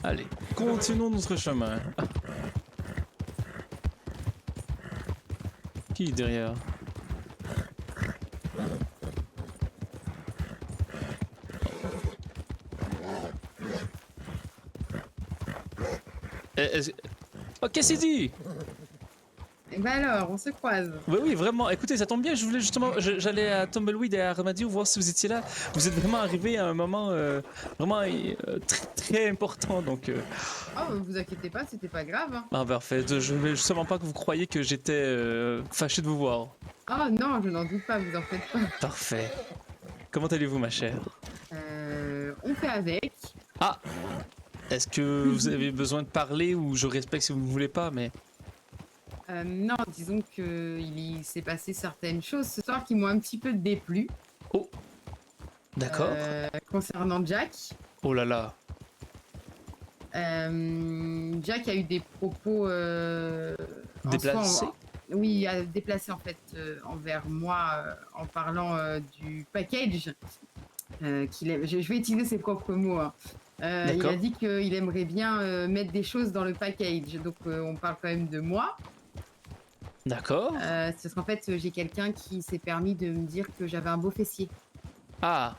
Allez, continuons notre chemin. Qui est derrière? Oh, Cassidy! Et ben alors, on se croise. Oui, oui, vraiment. Écoutez, ça tombe bien. Je voulais justement, j'allais à Tumbleweed et à Armadillo voir si vous étiez là. Vous êtes vraiment arrivé à un moment vraiment très, très important. Donc, Oh, vous inquiétez pas, c'était pas grave. Hein. ah, parfait. Je voulais justement pas que vous croyiez que j'étais fâché de vous voir. Oh non, je n'en doute pas, vous en faites pas. Parfait. Comment allez-vous, ma chère? On fait avec. Ah, est-ce que vous avez besoin de parler ou je respecte si vous ne voulez pas, mais Non, disons qu'il s'est passé certaines choses ce soir qui m'ont un petit peu déplu. oh, d'accord. Concernant Jack. Oh là là. Jack a eu des propos Déplacé. oui, déplacés en fait envers moi en parlant du package. Je vais utiliser ses propres mots. Hein. Il a dit qu'il aimerait bien mettre des choses dans le package. Donc on parle quand même de moi. D'accord. C'est parce qu'en fait j'ai quelqu'un qui s'est permis de me dire que j'avais un beau fessier. Ah,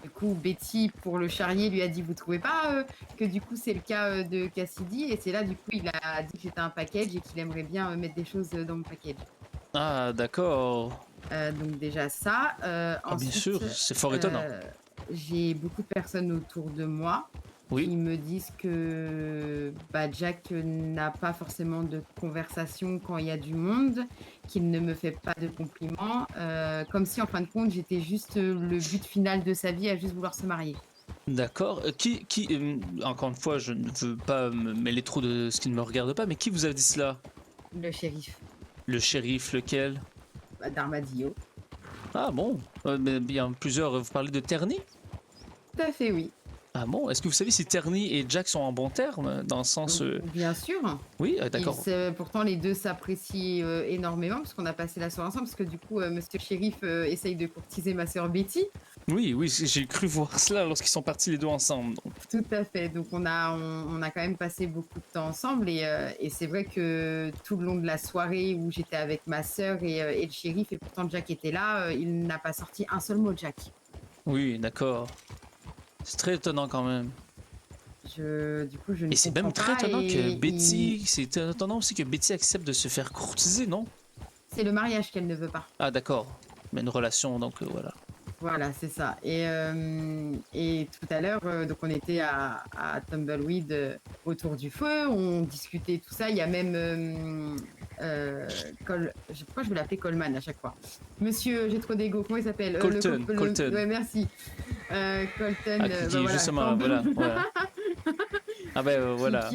Du coup, Betty, pour le charrier, lui a dit, vous trouvez pas que du coup c'est le cas de Cassidy? Et c'est là, du coup, il a dit que j'étais un package et qu'il aimerait bien mettre des choses dans mon package. ah, d'accord. Donc déjà ça. Ah, bien Ensuite, sûr, c'est fort étonnant. j'ai beaucoup de personnes autour de moi Oui. qui me disent que Jack n'a pas forcément de conversation quand il y a du monde, qu'il ne me fait pas de compliments, comme si en fin de compte j'étais juste le but final de sa vie à juste vouloir se marier. D'accord. Encore une fois, je ne veux pas me mêler trop de ce qui ne me regarde pas, mais qui vous a dit cela? Le shérif Le shérif, lequel? d'Armadillo. Ah bon. Mais bien plusieurs. Vous parlez de Terny? Tout à fait, oui. Ah bon. Est-ce que vous savez si Terny et Jack sont en bon terme dans le sens? Bien sûr. Oui, d'accord. Pourtant, les deux s'apprécient énormément parce qu'on a passé la soirée ensemble. Parce que du coup, monsieur le shérif essaye de courtiser ma sœur Betty. Oui, oui, j'ai cru voir cela lorsqu'ils sont partis les deux ensemble. Donc. Tout à fait. Donc, on a quand même passé beaucoup de temps ensemble. Et c'est vrai que tout le long de la soirée où j'étais avec ma sœur et le shérif, et pourtant Jack était là, il n'a pas sorti un seul mot, Jack. Oui, d'accord. C'est très étonnant quand même. Du coup, je ne Et c'est même comprends très pas. étonnant que Betty. C'est étonnant aussi que Betty accepte de se faire courtiser, non? C'est le mariage qu'elle ne veut pas. Ah, d'accord. Mais une relation, donc voilà. Voilà, c'est ça. Et tout à l'heure, donc on était à Tumbleweed autour du feu, on discutait tout ça. Il y a même pourquoi je vais l'appeler Coleman à chaque fois? Monsieur, j'ai trop d'ego. Comment il s'appelle? Colton. Colton. Ouais, merci. Colton. Ah, qui voilà, justement, voilà. Ah ben voilà.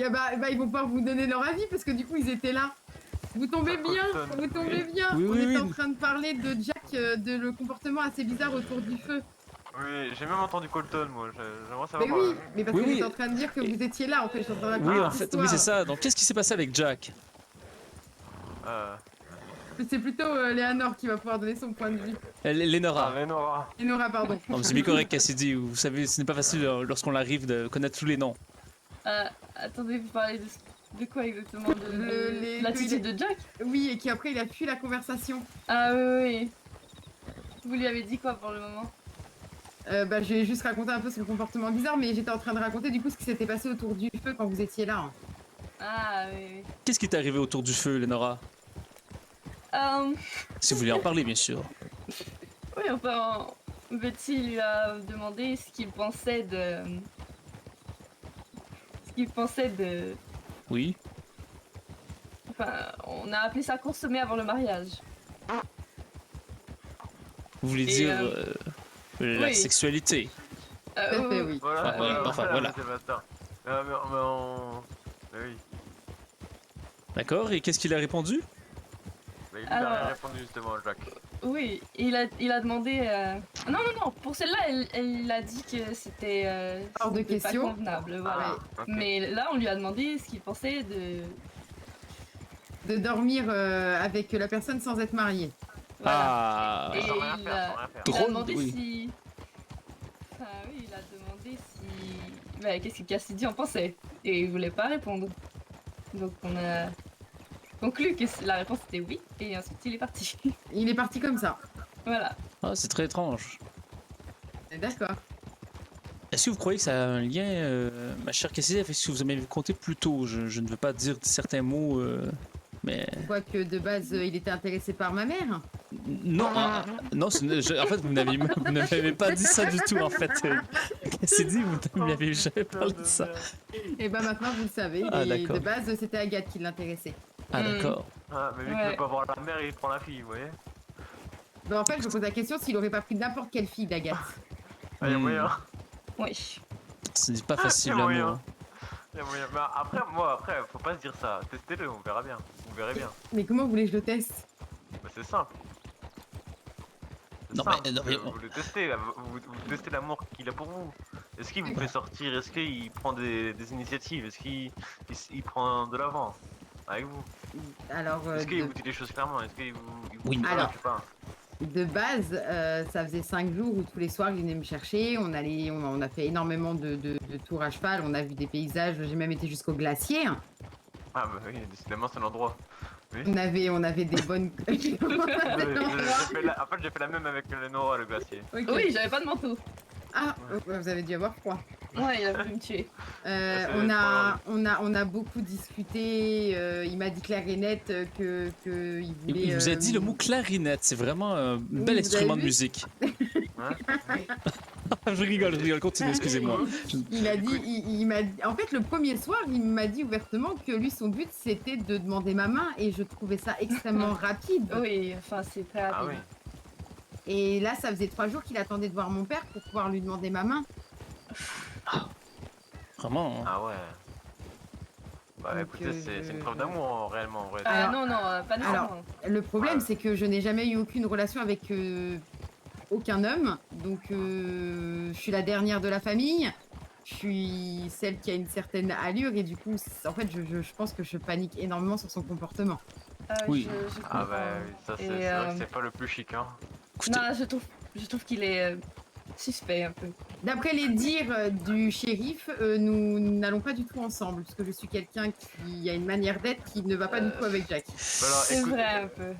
Ils vont pouvoir vous donner leur avis parce que du coup ils étaient là. Vous tombez bien, vous tombez bien. Oui, on oui, était oui. en train de parler de Jack, de le comportement assez bizarre autour du feu. Oui, j'ai même entendu Colton, moi. J'aimerais savoir. Mais oui, mais parce Oui, que oui. j'étais en train de dire que vous étiez là, en fait. Je suis en train de Oui, raconter en fait, l'histoire. oui, c'est ça. Donc, qu'est-ce qui s'est passé avec Jack? C'est plutôt Léanor qui va pouvoir donner son point de vue. Lénora. Lénora, pardon. Non, c'est bien correct, Cassidy. Vous savez, ce n'est pas facile lorsqu'on arrive de connaître tous les noms. Attendez, vous parlez de quoi exactement? De l'attitude de Jack? Oui, et qui après il a fui la conversation. Ah oui. Vous lui avez dit quoi pour le moment? J'ai juste raconté un peu son comportement bizarre, mais j'étais en train de raconter du coup ce qui s'était passé autour du feu quand vous étiez là. Hein. Ah oui. Qu'est-ce qui est arrivé autour du feu, Lénora? Si vous voulez en parler, bien sûr. Oui, enfin, Betty lui a demandé ce qu'il pensait de... Oui. Enfin, on a appelé ça consommer avant le mariage. Vous voulez dire la oui. sexualité? Oui. Voilà. Enfin, voilà. Mais oui. D'accord, et qu'est-ce qu'il a répondu? Mais il a répondu justement, Jack. Oui, il a demandé... Non, pour celle-là, elle a dit que c'était hors de question. pas convenable, voilà. Okay. Mais là, on lui a demandé ce qu'il pensait de dormir avec la personne sans être marié. Voilà. Ah. Et il a demandé si... enfin, oui, il a demandé si... Bah, qu'est-ce que Cassidy en pensait. Et il voulait pas répondre. Donc on a conclu que la réponse était oui, et ensuite il est parti. Il est parti comme ça. Voilà. Ah, c'est très étrange. D'accord. Est-ce que vous croyez que ça a un lien, ma chère Cassidy, avec ce que vous m'avez conté plus tôt? Je ne veux pas dire certains mots, mais... Quoique de base, il était intéressé par ma mère. Non, non en fait, vous ne m'avez pas dit ça du tout, en fait. Cassidy, vous ne m'avez jamais parlé de ça. Et ben maintenant, vous le savez. Ah, Et d'accord. de base, c'était Agathe qui l'intéressait. Ah, d'accord. Ah, mais vu qu'il Ouais. veut pas voir la mère, il prend la fille, vous voyez. Ben, en fait, je me pose la question s'il aurait pas pris n'importe quelle fille d'Agathe. Ah, y'a Hmm. moyen. Oui. Ce n'est pas facile, Il y a moyen. l'amour. Y'a moyen. Mais après, faut pas se dire ça. Testez-le, on verra bien. Vous verrez bien. Mais comment vous voulez que je le teste? Bah, c'est simple. C'est Non, simple. mais- non, mais- Vous le testez, vous testez l'amour qu'il a pour vous. Est-ce qu'il vous fait sortir? Est-ce qu'il prend des initiatives? Est-ce qu'il prend de l'avant avec vous? Alors, Est-ce qu'il vous dit les choses clairement? Est-ce qu'il vous Oui, mais- convainc Alors. pas? de base, ça faisait 5 jours où tous les soirs, il venait me chercher. On a fait énormément de tours à cheval. On a vu des paysages. J'ai même été jusqu'au glacier. Ah bah oui, décidément c'est l'endroit. Oui. On avait des bonnes. En fait j'ai fait la même avec le Nora, le glacier. Ok. Oui, j'avais pas de manteau. Ah, vous avez dû avoir froid. Ouais, il a voulu me tuer. c'est On a beaucoup discuté. Il m'a dit clair et net que il voulait. Il vous a dit le mot clarinette, c'est vraiment un bel vous instrument avez de vu musique. Hein? Je rigole, continuez, excusez-moi. Il a dit, il m'a dit. En fait, le premier soir, il m'a dit ouvertement que lui, son but, c'était de demander ma main, et je trouvais ça extrêmement rapide. Oui, enfin, c'est très Ah rapide. oui. Et là, ça faisait 3 jours qu'il attendait de voir mon père pour pouvoir lui demander ma main. Vraiment, hein. Ah ouais. Bah Donc, écoutez, c'est une preuve d'amour réellement en vrai. Ah Alors- non, non, pas de alors- non. Le problème, Ouais. c'est que je n'ai jamais eu aucune relation avec aucun homme. Donc, je suis la dernière de la famille. Je suis celle qui a une certaine allure. Et du coup, en fait, je pense que je panique énormément sur son comportement. Oui. Je Ah comprends. bah oui, ça c'est Et, vrai que c'est pas le plus chic hein. Écoutez, Non, je trouve qu'il est suspect un peu. D'après les dires du shérif, nous n'allons pas du tout ensemble. Parce que je suis quelqu'un qui a une manière d'être qui ne va pas du tout avec Jack. Bah alors, C'est vrai un peu.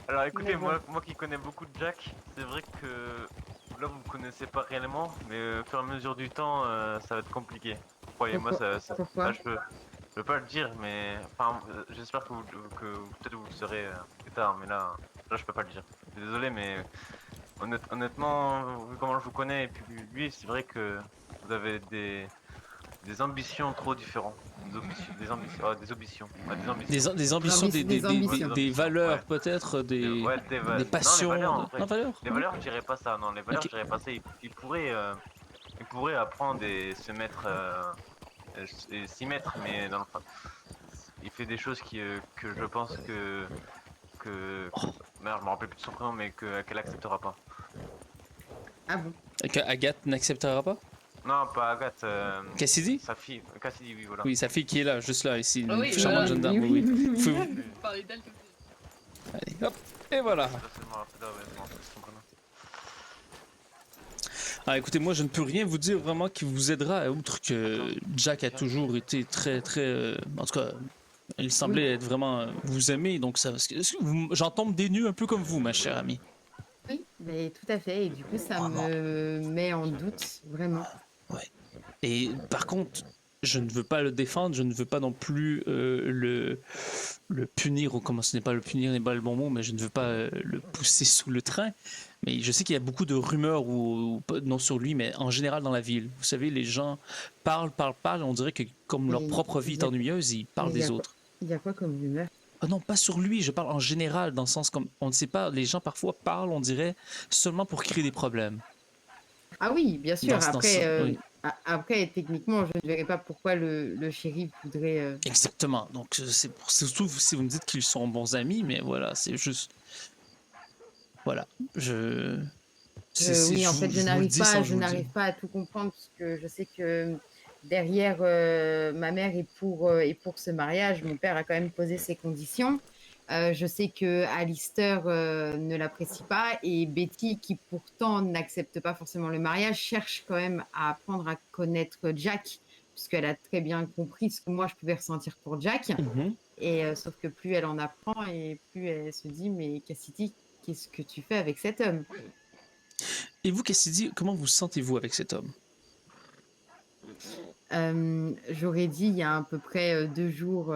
Alors écoutez, Mais bon. moi qui connais beaucoup de Jack, c'est vrai que là vous me connaissez pas réellement, mais au fur et à mesure du temps, ça va être compliqué. Croyez-moi, Pourquoi je peux pas le dire, mais enfin, j'espère que peut-être vous le saurez plus tard, mais là je peux pas le dire. Désolé, mais honnêtement, vu comment je vous connais et puis lui, c'est vrai que vous avez des ambitions trop différentes. Des ambitions. des ambitions, Des ambitions. des valeurs peut-être, des passions. Non, les valeurs, en vrai. Non, valeurs. Les valeurs, je dirais pas ça. Non, les valeurs, Ok. je dirais pas ça. Il pourrait apprendre et se mettre, et s'y mettre, mais dans le fond, il fait des choses que je pense merde, je me rappelle plus de son prénom, mais qu'elle acceptera pas. Ah bon? Que Agathe n'acceptera pas? Non, pas Agathe. Cassidy? Sa fille. Cassidy, oui, voilà. Oui, sa fille qui est là, juste là, ici. Ah oui, Une charmante voilà. jeune dame, oui. Faut- Oui, Parler d'elle comme ça. Allez, hop, et voilà. ça, c'est moi, ouais, je me rappelle de son prénom. Ah, écoutez, moi, je ne peux rien vous dire vraiment qui vous aidera, outre que Jack a toujours été très, très... en tout cas, il semblait être vraiment... vous aimer, donc ça... est-ce que j'en tombe des nues un peu comme vous, ma chère amie. Oui, mais tout à fait. Et du coup, ça me met en doute, vraiment. Et par contre, je ne veux pas le défendre, je ne veux pas non plus le punir, ou comment ce n'est pas le punir, n'est pas le bon mot, mais je ne veux pas le pousser sous le train. Mais je sais qu'il y a beaucoup de rumeurs, ou pas non sur lui, mais en général dans la ville. Vous savez, les gens parlent, on dirait que comme leur Mais propre vie il est y a- ennuyeuse, ils parlent mais il y a des quoi- autres. Il y a quoi comme rumeur? Ah non, pas sur lui, je parle en général, dans le sens comme, on ne sait pas, les gens parfois parlent, on dirait, seulement pour créer des problèmes. Ah oui, bien sûr. Dans Après, ça, oui. après, techniquement, je ne verrais pas pourquoi le shérif voudrait. Exactement. Donc, c'est surtout si vous me dites qu'ils sont bons amis, mais voilà, c'est juste. Voilà. Oui, en fait, vous le dis sans je vous le n'arrive dire. pas à tout comprendre parce que je sais que derrière ma mère est pour ce mariage. Mon père a quand même posé ses conditions Je sais que Alistair ne l'apprécie pas et Betty, qui pourtant n'accepte pas forcément le mariage, cherche quand même à apprendre à connaître Jack, puisqu'elle a très bien compris ce que moi je pouvais ressentir pour Jack. Mhm. Et sauf que plus elle en apprend et plus elle se dit, mais Cassidy, qu'est-ce que tu fais avec cet homme? Et vous, Cassidy, comment vous sentez-vous avec cet homme? J'aurais dit il y a à peu près 2 jours,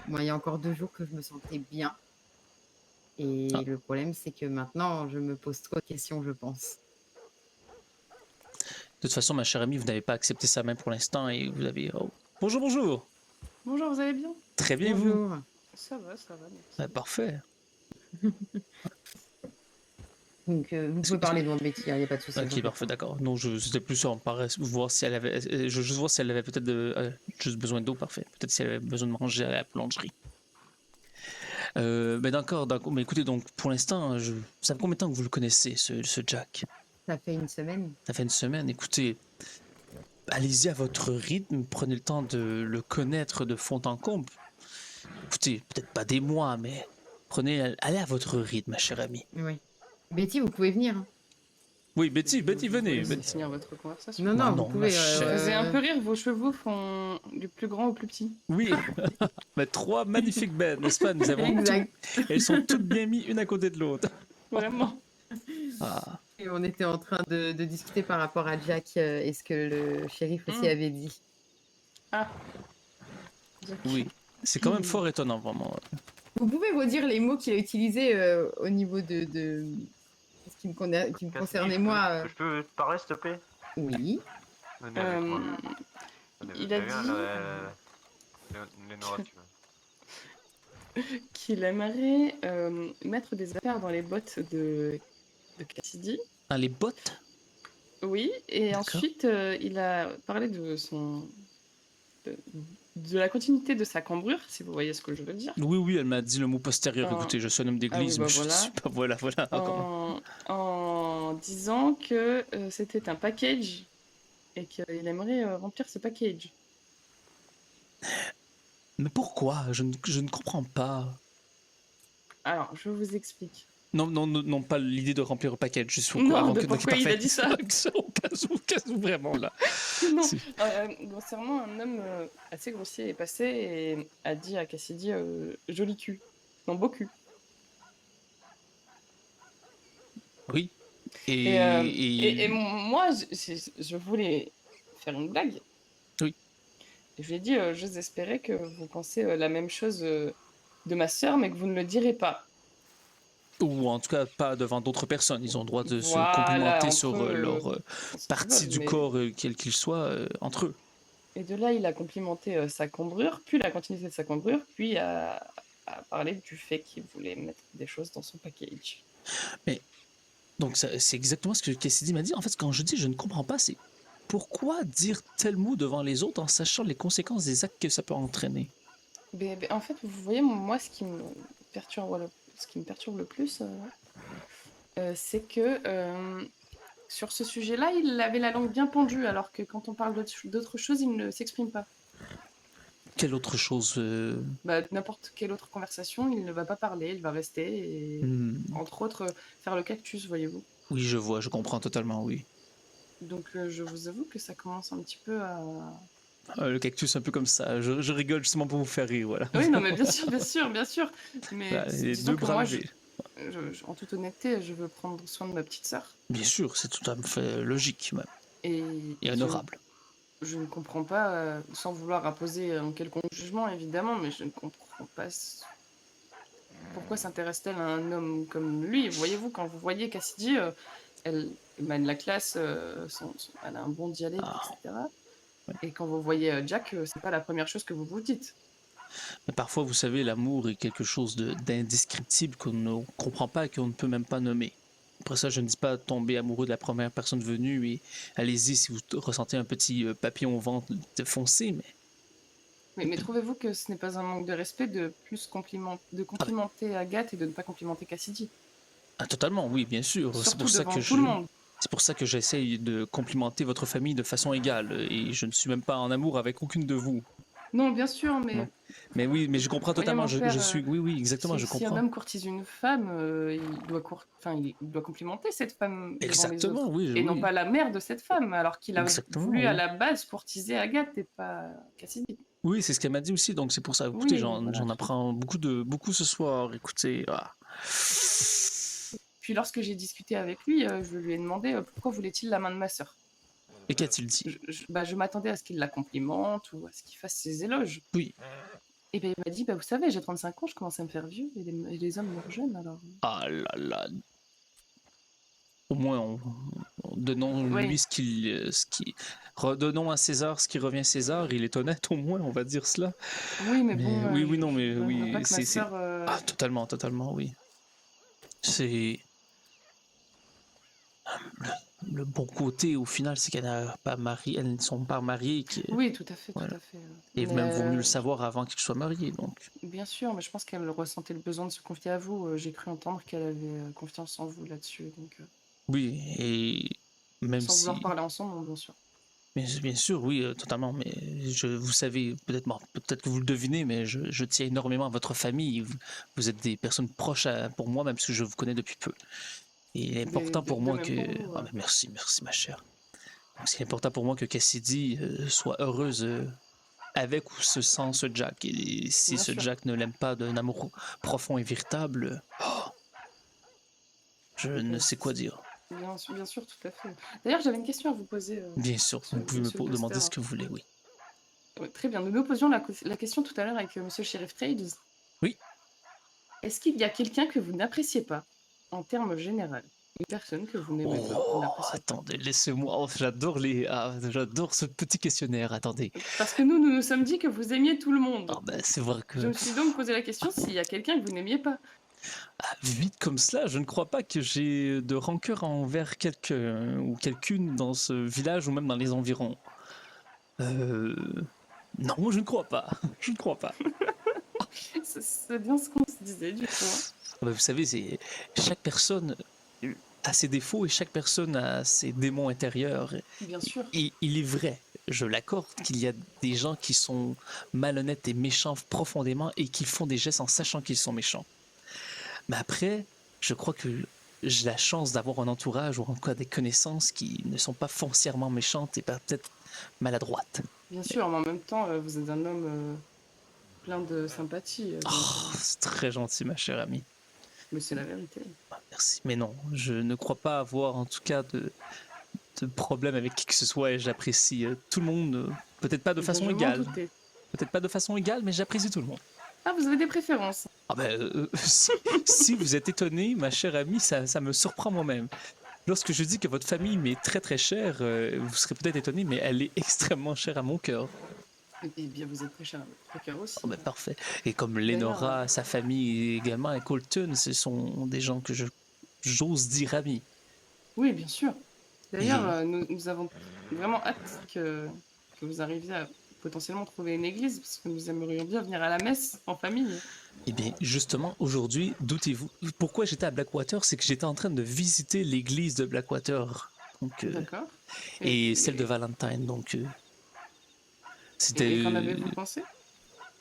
moi il y a encore 2 jours que je me sentais bien. Ah, Et le problème, c'est que maintenant, je me pose trop de questions, je pense. de toute façon, ma chère amie, vous n'avez pas accepté sa main pour l'instant et vous avez... Oh. Bonjour, bonjour. Bonjour, vous allez bien? Très bien, et vous? Bonjour. Ça va, merci. Ah, parfait. Donc, vous Est-ce pouvez que- parler devant Betty, il n'y a pas de souci. Ok, parfait, d'accord. Non, c'était plus en voir si elle avait... Je veux juste voir si elle avait peut-être juste besoin d'eau, parfait. Peut-être si elle avait besoin de manger à la boulangerie. Mais d'accord, mais écoutez, donc pour l'instant, ça fait combien de temps que vous le connaissez, ce Jack? Ça fait une semaine. Ça fait une semaine, écoutez, allez-y à votre rythme, prenez le temps de le connaître de fond en comble. Écoutez, peut-être pas des mois, mais allez à votre rythme, ma chère amie. Oui. Betty, vous pouvez venir, hein. Oui, Betty, Vous venez. laissez finir votre conversation. Non, Bah non, non, vous pouvez. ma chère. Ça faisait un peu rire, vos chevaux font du plus grand au plus petit. Oui, mais 3 magnifiques bêtes, n'est-ce pas? Nous avons Exact. elles sont toutes bien mises une à côté de l'autre. Vraiment. Ah, Et on était en train de discuter par rapport à Jack et ce que le shérif aussi Mm. avait dit. Ah. oui, c'est quand même fort étonnant, vraiment. Vous pouvez redire les mots qu'il a utilisés au niveau de ce qui me Cassidy, concernait moi. Je peux te parler, s'il te plaît? Oui. Venez avec moi. Il a Viens, dit Lénora, tu veux. qu'il aimerait mettre des affaires dans les bottes de Cassidy. Ah, les bottes? Oui, et D'accord. ensuite il a parlé de de la continuité de sa cambrure, si vous voyez ce que je veux dire. Oui, elle m'a dit le mot postérieur. Ah. Écoutez, je suis un homme d'église, Ah oui, bah mais je voilà. suis pas... Voilà. En disant que c'était un package et qu'il aimerait remplir ce package. Mais pourquoi? Je ne comprends pas. Alors, je vous explique. Non, pas l'idée de remplir le package, juste Non, avant de que... pourquoi il a dit ça. Au cas où, vraiment, là. Non, Si. concernant un homme assez grossier est passé et a dit à Cassidy joli cul. Non, beau cul. Oui. Et moi, je voulais faire une blague. Oui. Et je lui ai dit j'ose espérer que vous pensez la même chose de ma sœur, mais que vous ne le direz pas. Ou en tout cas, pas devant d'autres personnes. Ils ont le droit de se Voilà, complimenter entre sur eux, leur ce qu'ils partie veulent, du mais- corps, quel qu'il soit, entre eux. Et de là, il a complimenté sa cambrure, puis la continuité de sa cambrure, puis a parlé du fait qu'il voulait mettre des choses dans son package. Donc, c'est exactement ce que Cassidy m'a dit. En fait, quand je dis je ne comprends pas, c'est pourquoi dire tel mot devant les autres en sachant les conséquences des actes que ça peut entraîner? Mais en fait, vous voyez, moi, ce qui me perturbe le plus, c'est que sur ce sujet-là, il avait la langue bien pendue, alors que quand on parle d'autres choses, il ne s'exprime pas. Quelle autre chose N'importe quelle autre conversation, il ne va pas parler, il va rester et, entre autres, faire le cactus, voyez-vous. Oui, je vois, je comprends totalement, oui. Donc, je vous avoue que ça commence un petit peu à... Le cactus, un peu comme ça. Je rigole justement pour vous faire rire, voilà. Oui, non, mais bien sûr. Mais Voilà, les disons deux que bras moi, levés. en toute honnêteté, je veux prendre soin de ma petite sœur. Bien sûr, c'est tout à fait logique même, Et et honorable. je ne comprends pas, sans vouloir apposer un quelconque jugement, évidemment, mais je ne comprends pas pourquoi s'intéresse-t-elle à un homme comme lui. Voyez-vous, quand vous voyez Cassidy, elle mène la classe, elle a un bon dialecte, etc. Ouais. Et quand vous voyez Jack, c'est pas la première chose que vous vous dites. Mais parfois, vous savez, l'amour est quelque chose d'indescriptible qu'on ne comprend pas et qu'on ne peut même pas nommer. Après ça, je ne dis pas tomber amoureux de la première personne venue et allez-y si vous ressentez un petit papillon au ventre de foncer, Mais trouvez-vous que ce n'est pas un manque de respect de complimenter Agathe et de ne pas complimenter Cassidy? Ah, totalement, oui, bien sûr. C'est Surtout pour ça devant que tout le monde. c'est pour ça que j'essaye de complimenter votre famille de façon égale et je ne suis même pas en amour avec aucune de vous. Non, bien sûr, mais Non. Mais oui, mais je comprends voyez, totalement. mon père, Je suis. Oui, oui, exactement, je si un comprends. homme courtise une femme, il doit complimenter cette femme devant les Exactement, autres, oui, et non oui. pas la mère de cette femme, alors qu'il a Exactement, voulu à oui. la base courtiser Agathe et pas Cassidy. Oui, c'est ce qu'elle m'a dit aussi, donc c'est pour ça. Écoutez, Oui, voilà. j'en apprends beaucoup ce soir. Écoutez, Puis lorsque j'ai discuté avec lui, je lui ai demandé pourquoi voulait-il la main de ma sœur. Et qu'a-t-il dit? Je m'attendais à ce qu'il la complimente ou à ce qu'il fasse ses éloges. Oui. Et ben il m'a dit, vous savez, j'ai 35 ans, je commence à me faire vieux, et les hommes meurent jeunes, alors... Ah là là. Au moins, donnons-lui Oui, redonnons à César ce qui revient à César. Il est honnête, au moins, on va dire cela. oui, mais bon, Mais oui, oui, non, je mais voudrais pas oui, que ma c'est. sœur... Ah, totalement, totalement, oui. C'est le bon côté, au final, c'est qu'elle n'a pas marié, elles ne sont pas mariées, Oui, tout à fait, tout voilà. à fait. Et Mais même vaut mieux le savoir avant qu'ils soient mariés, donc. bien sûr, mais je pense qu'elle ressentait le besoin de se confier à vous. J'ai cru entendre qu'elle avait confiance en vous là-dessus, donc Oui, et même sans vouloir si. parler ensemble, non, bien sûr. Bien sûr, oui, totalement. Mais vous savez, peut-être que vous le devinez, mais je tiens énormément à votre famille. Vous êtes des personnes proches pour moi, même si je vous connais depuis peu. Et il est important pour De moi même que. pour vous. Ah, mais merci, merci, ma chère. Donc, c'est important pour moi que Cassidy soit heureuse avec ou sans ce Jack. Et si Bien ce sûr. Jack ne l'aime pas d'un amour profond et véritable, je ne Mais sais quoi dire. bien sûr, tout à fait. D'ailleurs, j'avais une question à vous poser, Bien sûr, vous pouvez me monsieur le demander Buster. ce que vous voulez, oui. Ouais, très bien. Nous nous posions la question tout à l'heure avec monsieur Sheriff Trades. Oui. Est-ce qu'il y a quelqu'un que vous n'appréciez pas, en termes généraux? Une personne que vous n'aimez pas, vous Oh, n'appréciez pas? attendez, laissez-moi. Oh, j'adore ce petit questionnaire. Attendez. Parce que nous nous sommes dit que vous aimiez tout le monde. Ah, ben, Donc, c'est vrai que je me suis donc posé la question s'il y a quelqu'un que vous n'aimiez pas. vite comme cela, je ne crois pas que j'ai de rancœur envers quelqu'un ou quelqu'une dans ce village ou même dans les environs. Non, je ne crois pas. Je ne crois pas. C'est bien ce qu'on se disait, du coup. Hein. Ah, ben, vous savez, chaque personne a ses défauts et chaque personne a ses démons intérieurs. Bien sûr. Et il est vrai, je l'accorde, qu'il y a des gens qui sont malhonnêtes et méchants profondément et qui font des gestes en sachant qu'ils sont méchants. Mais après, je crois que j'ai la chance d'avoir un entourage ou encore des connaissances qui ne sont pas foncièrement méchantes et peut-être maladroites. Bien sûr, mais en même temps, vous êtes un homme plein de sympathie. Oh, c'est très gentil, ma chère amie. Mais c'est la vérité. Ah, merci. Mais non, je ne crois pas avoir en tout cas de problème avec qui que ce soit et j'apprécie tout le monde, peut-être pas de Eh bien, façon je m'en égale. doutais. Peut-être pas de façon égale, mais j'apprécie tout le monde. Ah, vous avez des préférences? Ah ben, si vous êtes étonné, ma chère amie, ça me surprend moi-même. Lorsque je dis que votre famille m'est très très chère, vous serez peut-être étonné, mais elle est extrêmement chère à mon cœur. Eh bien, vous êtes très cher à votre cœur aussi. Oh ben, parfait. Et comme D'ailleurs, Lenora, sa famille également, et Colton, ce sont des gens que j'ose dire amis. oui, bien sûr. D'ailleurs, Et- nous avons vraiment hâte que vous arriviez à potentiellement trouver une église, parce que nous aimerions bien venir à la messe en famille. Eh bien, justement, aujourd'hui, doutez-vous, pourquoi j'étais à Blackwater, c'est que j'étais en train de visiter l'église de Blackwater. Donc, D'accord. et celle de Valentine, donc c'était. Et qu'en avez-vous pensé?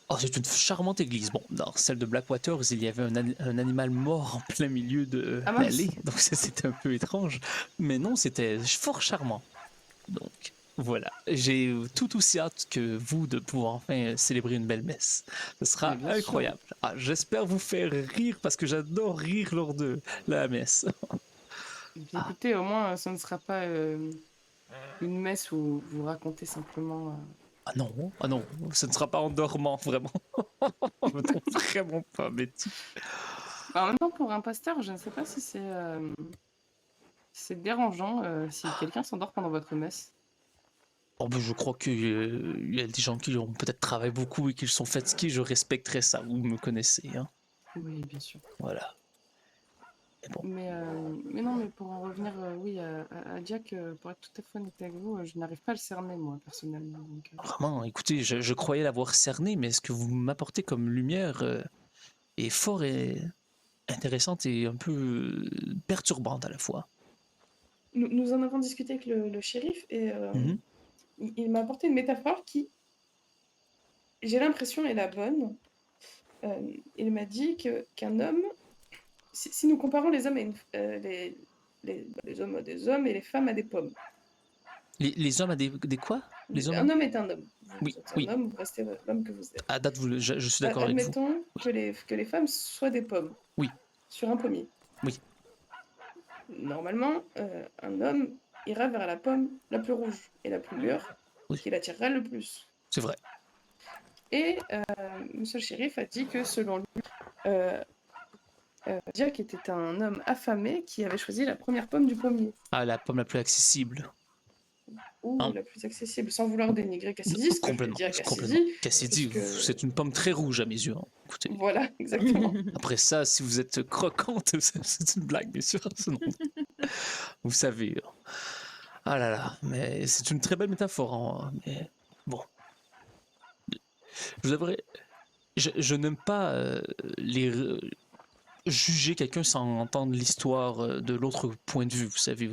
Oh, c'est une charmante église. Bon, dans celle de Blackwater, il y avait un animal mort en plein milieu de Ah mince. l'allée, donc ça c'était un peu étrange. Mais non, c'était fort charmant. Donc voilà, j'ai tout aussi hâte que vous de pouvoir enfin célébrer une belle messe. Ce sera Mais bien sûr. incroyable. Ah, j'espère vous faire rire parce que j'adore rire lors de la messe. Eh bien, écoutez, au moins, ce ne sera pas une messe où vous racontez simplement... Ah non, ce ne sera pas en dormant, vraiment. Je me trompe vraiment pas, Betty. En même temps, pour un pasteur, je ne sais pas si c'est dérangeant si quelqu'un s'endort pendant votre messe. Oh, ben, je crois qu'il y a des gens qui ont peut-être travaillé beaucoup et qui sont fatigués. Je respecterais ça. Vous me connaissez, hein. Oui, bien sûr. Voilà. Mais bon, Mais non, mais pour en revenir, oui, à Jack, pour être tout à fait honnête avec vous, je n'arrive pas à le cerner, moi, personnellement. Donc, vraiment, écoutez, je croyais l'avoir cerné, mais ce que vous m'apportez comme lumière est fort et intéressante et un peu perturbante à la fois. nous en avons discuté avec le shérif et Mhm. il m'a apporté une métaphore qui, j'ai l'impression est la bonne. Il m'a dit qu'un homme, si nous comparons les hommes les hommes à des hommes et les femmes à des pommes. Les hommes à des quoi? Les Un hommes? homme est un homme. Vous Oui, êtes oui. un homme, vous restez l'homme que vous êtes. À date, je suis d'accord avec vous. Admettons que les femmes soient des pommes. Oui. Sur un pommier. Oui. Normalement, un homme ira vers la pomme la plus rouge et la plus mûre, Oui. qui l'attirera le plus. C'est vrai. Et monsieur le shérif a dit que selon lui, Jack était un homme affamé qui avait choisi la première pomme du pommier. Ah, la pomme la plus accessible. Ou Hein? la plus accessible, sans vouloir dénigrer Cassidy, ce que je vais Complètement. dire Complètement. Cassidy. Cassidy, parce que- c'est une pomme très rouge à mes yeux. Hein. Écoutez. Voilà, exactement. Après ça, si vous êtes croquante, c'est une blague, bien sûr. Sinon, vous savez. Ah là là, mais c'est une très belle métaphore. Hein, mais bon. Je vous avouerai, je n'aime pas juger quelqu'un sans entendre l'histoire de l'autre point de vue. Vous savez,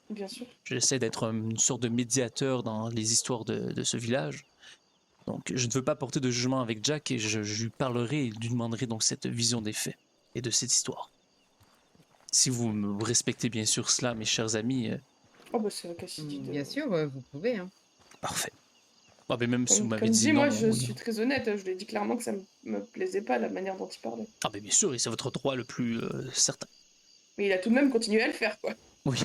Bien sûr. j'essaie d'être une sorte de médiateur dans les histoires de ce village. Donc, je ne veux pas porter de jugement avec Jack et je lui parlerai et lui demanderai donc cette vision des faits et de cette histoire. Si vous me respectez bien sûr cela, mes chers amis, Oh bah c'est Cassidy. Bien sûr, vous pouvez. Hein. parfait. Ah, mais même si vous Comme m'avez dit dit, non, moi non, je oui. suis très honnête, je lui ai dit clairement que ça me plaisait pas la manière dont il parlait. Ah, mais bien sûr, et c'est votre droit le plus certain. Mais il a tout de même continué à le faire, quoi. Oui.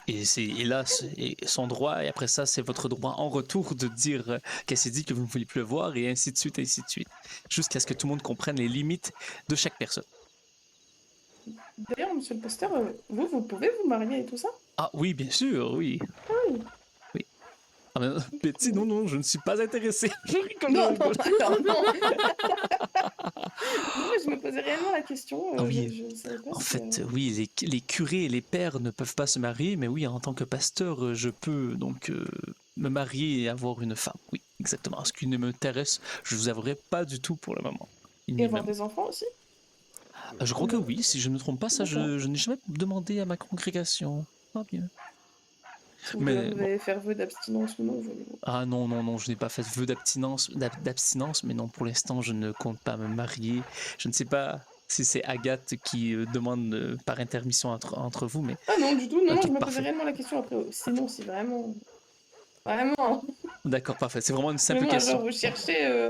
Et là, c'est son droit, et après ça, c'est votre droit en retour de dire Cassidy que vous ne voulez plus le voir, et ainsi de suite, ainsi de suite. Jusqu'à ce que tout le monde comprenne les limites de chaque personne. D'ailleurs, monsieur le pasteur, vous pouvez vous marier et tout ça? Ah oui, bien sûr, oui. Oui. Oui. Ah, mais Betty, non, je ne suis pas intéressé. Je rigole, Non, je rigole. alors non. Non, mais je me posais réellement la question. Ah oui. Je savais pas En si, fait, oui, les curés et les pères ne peuvent pas se marier, mais oui, en tant que pasteur, je peux donc me marier et avoir une femme. Oui, exactement. Ce qui ne m'intéresse, je vous avouerai pas du tout pour le moment. et avoir des enfants aussi? Je crois que oui, si je ne me trompe pas, ça, je n'ai jamais demandé à ma congrégation. Ah bien. Si vous Mais devez faire vœu d'abstinence ou non, voyez-vous. Ah non, je n'ai pas fait vœu d'abstinence, mais non, pour l'instant, je ne compte pas me marier. Je ne sais pas si c'est Agathe qui demande par intermission entre vous, mais Ah non, du tout, non, Ok, je me posais parfait. réellement la question après. Sinon, si vraiment. Vraiment, d'accord, parfait. C'est vraiment une simple vraiment, question. genre, vous cherchez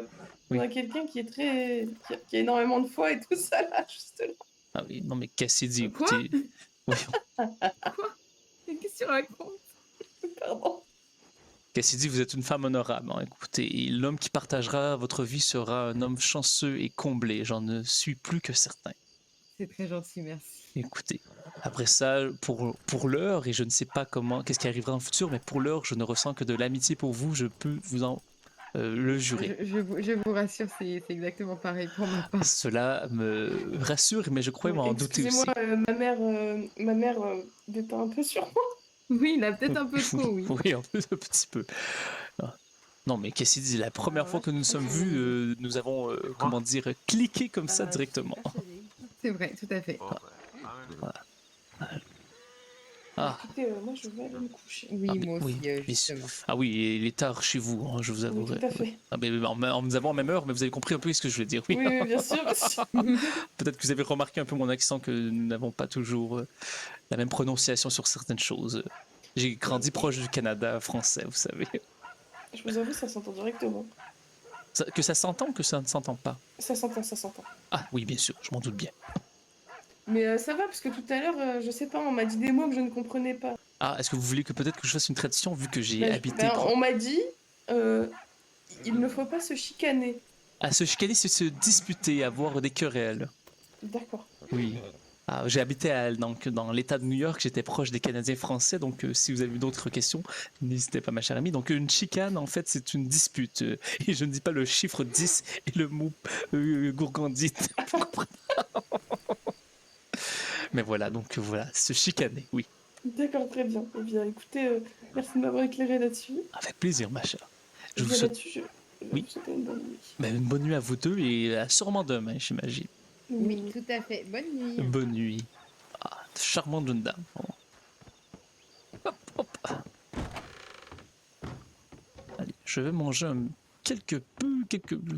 Oui. on a quelqu'un qui est très. Qui a énormément de foi et tout ça, là, juste là. Ah oui, non, mais Cassidy, Quoi écoutez. Oui, Qu'est-ce que tu racontes? Pardon. Cassidy, vous êtes une femme honorable. Hein. Écoutez, et l'homme qui partagera votre vie sera un homme chanceux et comblé. J'en ne suis plus que certain. C'est très gentil, merci. Écoutez, après ça, pour l'heure, et je ne sais pas qu'est-ce qui arrivera en futur, mais pour l'heure, je ne ressens que de l'amitié pour vous, je peux vous en le jurer. Je vous rassure, c'est exactement pareil pour ma part. Cela me rassure, mais je crois m'en douter aussi. Excusez-moi, ma mère dépeint un peu sur moi. Oui, il a peut-être un peu trop, oui. Oui, un petit peu. Ah. Non, mais Cassidy, la première fois que nous nous sommes vus, nous avons, comment dire, cliqué comme ça directement. C'est vrai, tout à fait. Bon, ouais. Ah, oui. Ah, Écoutez, moi je vais aller me coucher. Oui, Ah, mais moi oui, aussi, mais justement. ah oui, il est tard chez vous, hein, je vous Oui, avouerai. tout à fait. Ah, mais en nous avons la même heure, mais vous avez compris un peu ce que je veux dire. Oui. Oui, oui, bien sûr. Peut-être que vous avez remarqué un peu mon accent, que nous n'avons pas toujours la même prononciation sur certaines choses. J'ai grandi proche du Canada français, vous savez. Je vous avoue, ça s'entend directement. Que ça s'entend ou que ça ne s'entend pas? Ça s'entend, ça s'entend. Ah oui, bien sûr, je m'en doute bien. Mais ça va, parce que tout à l'heure, je sais pas, on m'a dit des mots que je ne comprenais pas. Ah, est-ce que vous voulez que peut-être que je fasse une tradition, vu que j'ai habité... On m'a dit, il ne faut pas se chicaner. Ah, se chicaner, c'est se disputer, avoir des querelles. D'accord. Oui. Ah, j'ai habité donc, dans l'État de New York, j'étais proche des Canadiens français, donc si vous avez d'autres questions, n'hésitez pas, ma chère amie. Donc une chicane, en fait, c'est une dispute. Et je ne dis pas le chiffre 10 et le mot gourgandite. Mais voilà, donc voilà, se chicaner, oui. D'accord, très bien. Eh bien, écoutez, merci de m'avoir éclairé là-dessus. Avec plaisir, ma chère. Je Et vous bien, souhaite là-dessus, je Oui. vous souhaite une bonne nuit. une bonne nuit à vous deux et sûrement demain, j'imagine. Oui, tout à fait. Bonne nuit. Bonne nuit. Ah, charmante jeune dame. Hop, hop. Allez, je vais manger un quelque peu, quelque peu.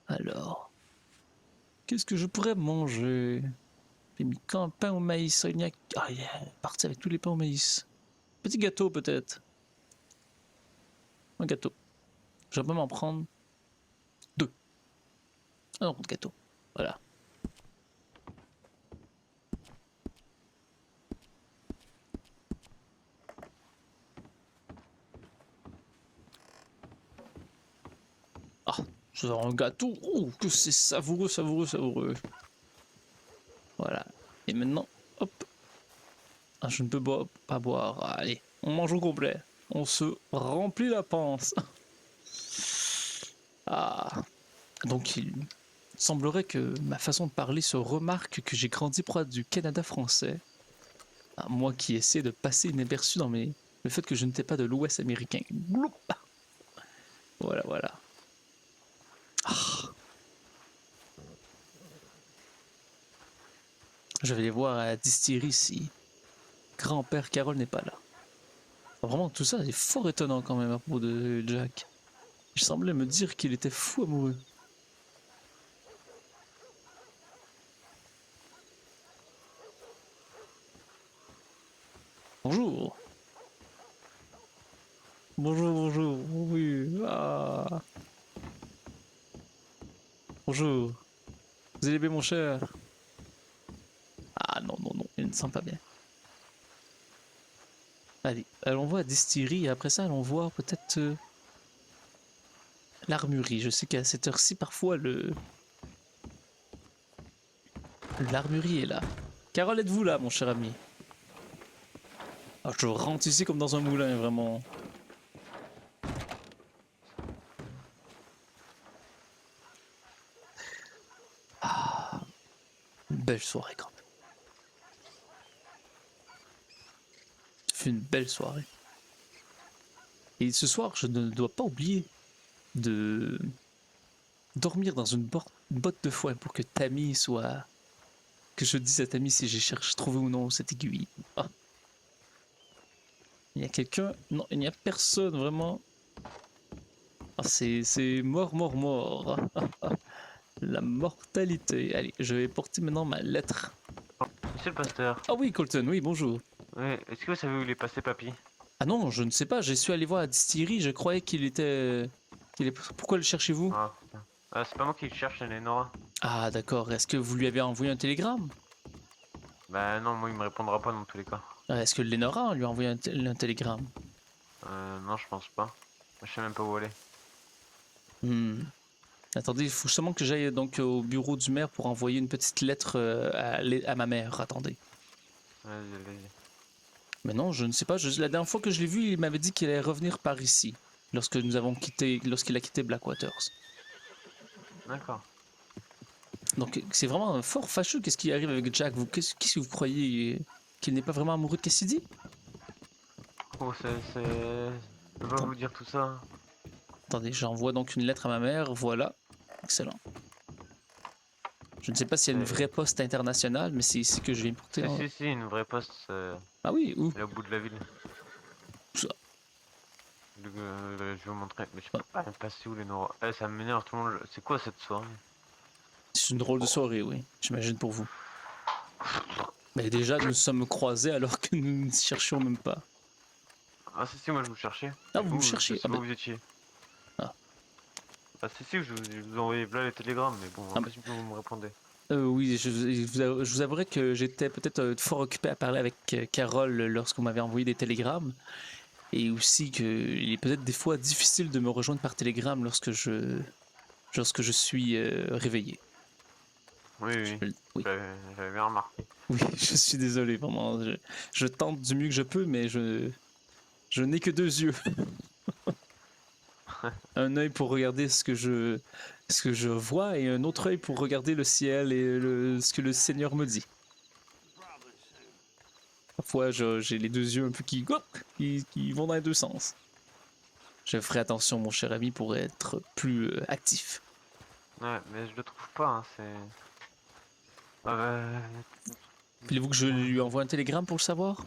Alors, qu'est-ce que je pourrais manger? J'ai mis qu'un pain au maïs. Il y a... Ah, il est parti avec tous les pains au maïs. Petit gâteau peut-être. Un gâteau. Je vais pas m'en prendre 2. Un autre gâteau. Voilà. Ah, c'est un gâteau. Oh, que c'est savoureux, savoureux, savoureux. Voilà. Et maintenant, hop. Ah, je ne peux pas boire. Allez, on mange au complet. On se remplit la panse. Ah. Donc, il semblerait que ma façon de parler se remarque que j'ai grandi près du Canada français. Ah, moi qui essaie de passer inaperçu dans le fait que je n'étais pas de l'Ouest américain. Bloup. Voilà, voilà. Ah. Je vais les voir à la distillerie si grand-père Carole n'est pas là. Vraiment, tout ça est fort étonnant quand même à propos de Jack. Il semblait me dire qu'il était fou amoureux. Bonjour. Bonjour, bonjour. Oui. Ah. Bonjour. Vous allez bien, mon cher? Ah non, non, non, il ne sent pas bien. Allez, allons voir la distillerie et après ça, allons voir peut-être l'armurerie. Je sais qu'à cette heure-ci, parfois, l'armurerie est là. Carole, êtes-vous là, mon cher ami? Ah, je rentre ici comme dans un moulin, vraiment. Ah, une belle soirée quand même. Ça fait une belle soirée. Et ce soir, je ne dois pas oublier de dormir dans une botte de foin pour que Tammy soit... Que je dise à Tammy si j'ai trouvé ou non cette aiguille. Ah. Il y a quelqu'un? Non, il n'y a personne, vraiment. Ah, c'est mort, mort, mort. La mortalité. Allez, je vais porter maintenant ma lettre. Monsieur le pasteur, Ah oui, Colton, oui, bonjour. oui, est-ce que vous savez où il est passé, papy? Ah non, je ne sais pas, j'ai su aller voir la distillerie, je croyais qu'il était... Pourquoi le cherchez-vous? Ah, putain. Ah, c'est pas moi qui le cherche, c'est Lenora. Ah d'accord, est-ce que vous lui avez envoyé un télégramme? Bah non, moi il me répondra pas dans tous les cas. Est-ce que Lenora lui a envoyé un télégramme? Non, je pense pas. Je sais même pas où aller. Hmm. Attendez, il faut justement que j'aille donc au bureau du maire pour envoyer une petite lettre à ma mère. Attendez. Vas-y, allez-y. Mais non, je ne sais pas. La dernière fois que je l'ai vu, il m'avait dit qu'il allait revenir par ici. Lorsqu'il a quitté Blackwaters. D'accord. Donc c'est vraiment fort fâcheux. Qu'est-ce qui arrive avec Jack? Qu'est-ce que vous croyez qu'il n'est pas vraiment amoureux de Cassidy? Oh, c'est... Je peux pas Attends. vous dire tout ça. Attendez, j'envoie donc une lettre à ma mère. Voilà. Excellent. Je ne sais pas s'il y a une vraie poste internationale, mais c'est ici que je viens porter. Si, une vraie poste, Ah oui, où? elle est au bout de la ville. Ça. Je vais vous montrer. Mais je peux pas passer où, Lenora? Eh, ça m'énerve tout le monde. C'est quoi cette soirée? C'est une drôle de soirée, oui. J'imagine pour vous. Mais déjà, nous sommes croisés alors que nous ne cherchions même pas. Ah, si, moi je vous cherchais. Ah, vous me cherchez? Je sais Ah, pas ben... où vous étiez. Ah. Ah, si, je vous envoyais là les télégrammes, mais bon, Ah, impossible que vous me répondez. Oui, je vous avouerai que j'étais peut-être fort occupé à parler avec Carole lorsqu'on m'avait envoyé des télégrammes. Et aussi qu'il est peut-être des fois difficile de me rejoindre par télégramme lorsque je suis réveillé. Oui, Oui. J'avais bien remarqué. Oui, je suis désolé, vraiment. Je tente du mieux que je peux, mais je n'ai que 2 yeux. Un œil pour regarder ce que je vois et un autre œil pour regarder le ciel et ce que le Seigneur me dit. Parfois, j'ai les 2 yeux un peu qui vont dans les 2 sens. Je ferai attention, mon cher ami, pour être plus actif. Ouais, mais je le trouve pas, hein, c'est... Ah bah... Voulez-vous que je lui envoie un télégramme pour le savoir?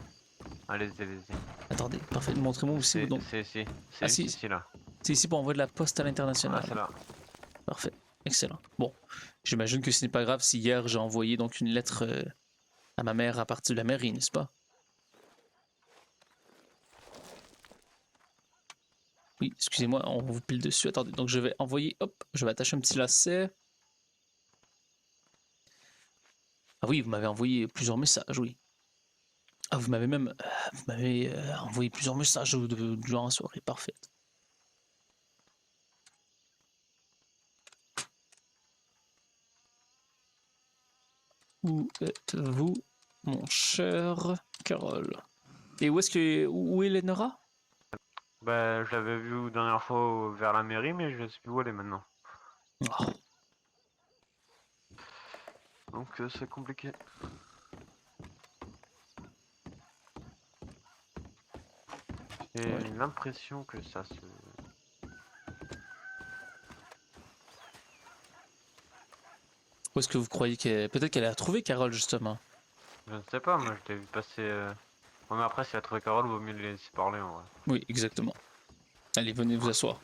Allez-y. Attendez, parfait. Montrez-moi aussi. C'est Donc, c'est ici. C'est Ah, juste si. ici là. c'est ici pour envoyer de la poste à Ah, l'international. c'est là. Parfait. Excellent. Bon, j'imagine que ce n'est pas grave si hier j'ai envoyé donc une lettre à ma mère à partir de la mairie, n'est-ce pas? Oui, excusez-moi, on vous pile dessus. Attendez, donc je vais envoyer, hop, je vais attacher un petit lacet. Ah oui, vous m'avez envoyé plusieurs messages, oui. Ah, vous m'avez même, vous m'avez envoyé plusieurs messages durant la soirée, parfait. Où êtes-vous, mon cher Carole? Et où est Lenora? Bah, je l'avais vu la dernière fois vers la mairie, mais je sais plus où elle est maintenant. Oh, Donc c'est compliqué. J'ai ouais. l'impression que ça se... Où est-ce que vous croyez qu'elle... Peut-être qu'elle a trouvé Carole, justement. Je ne sais pas, moi je t'ai vu passer... Bon, mais après, si elle a trouvé Carole, vaut mieux les laisser parler en vrai. Oui, exactement. Allez, venez vous asseoir.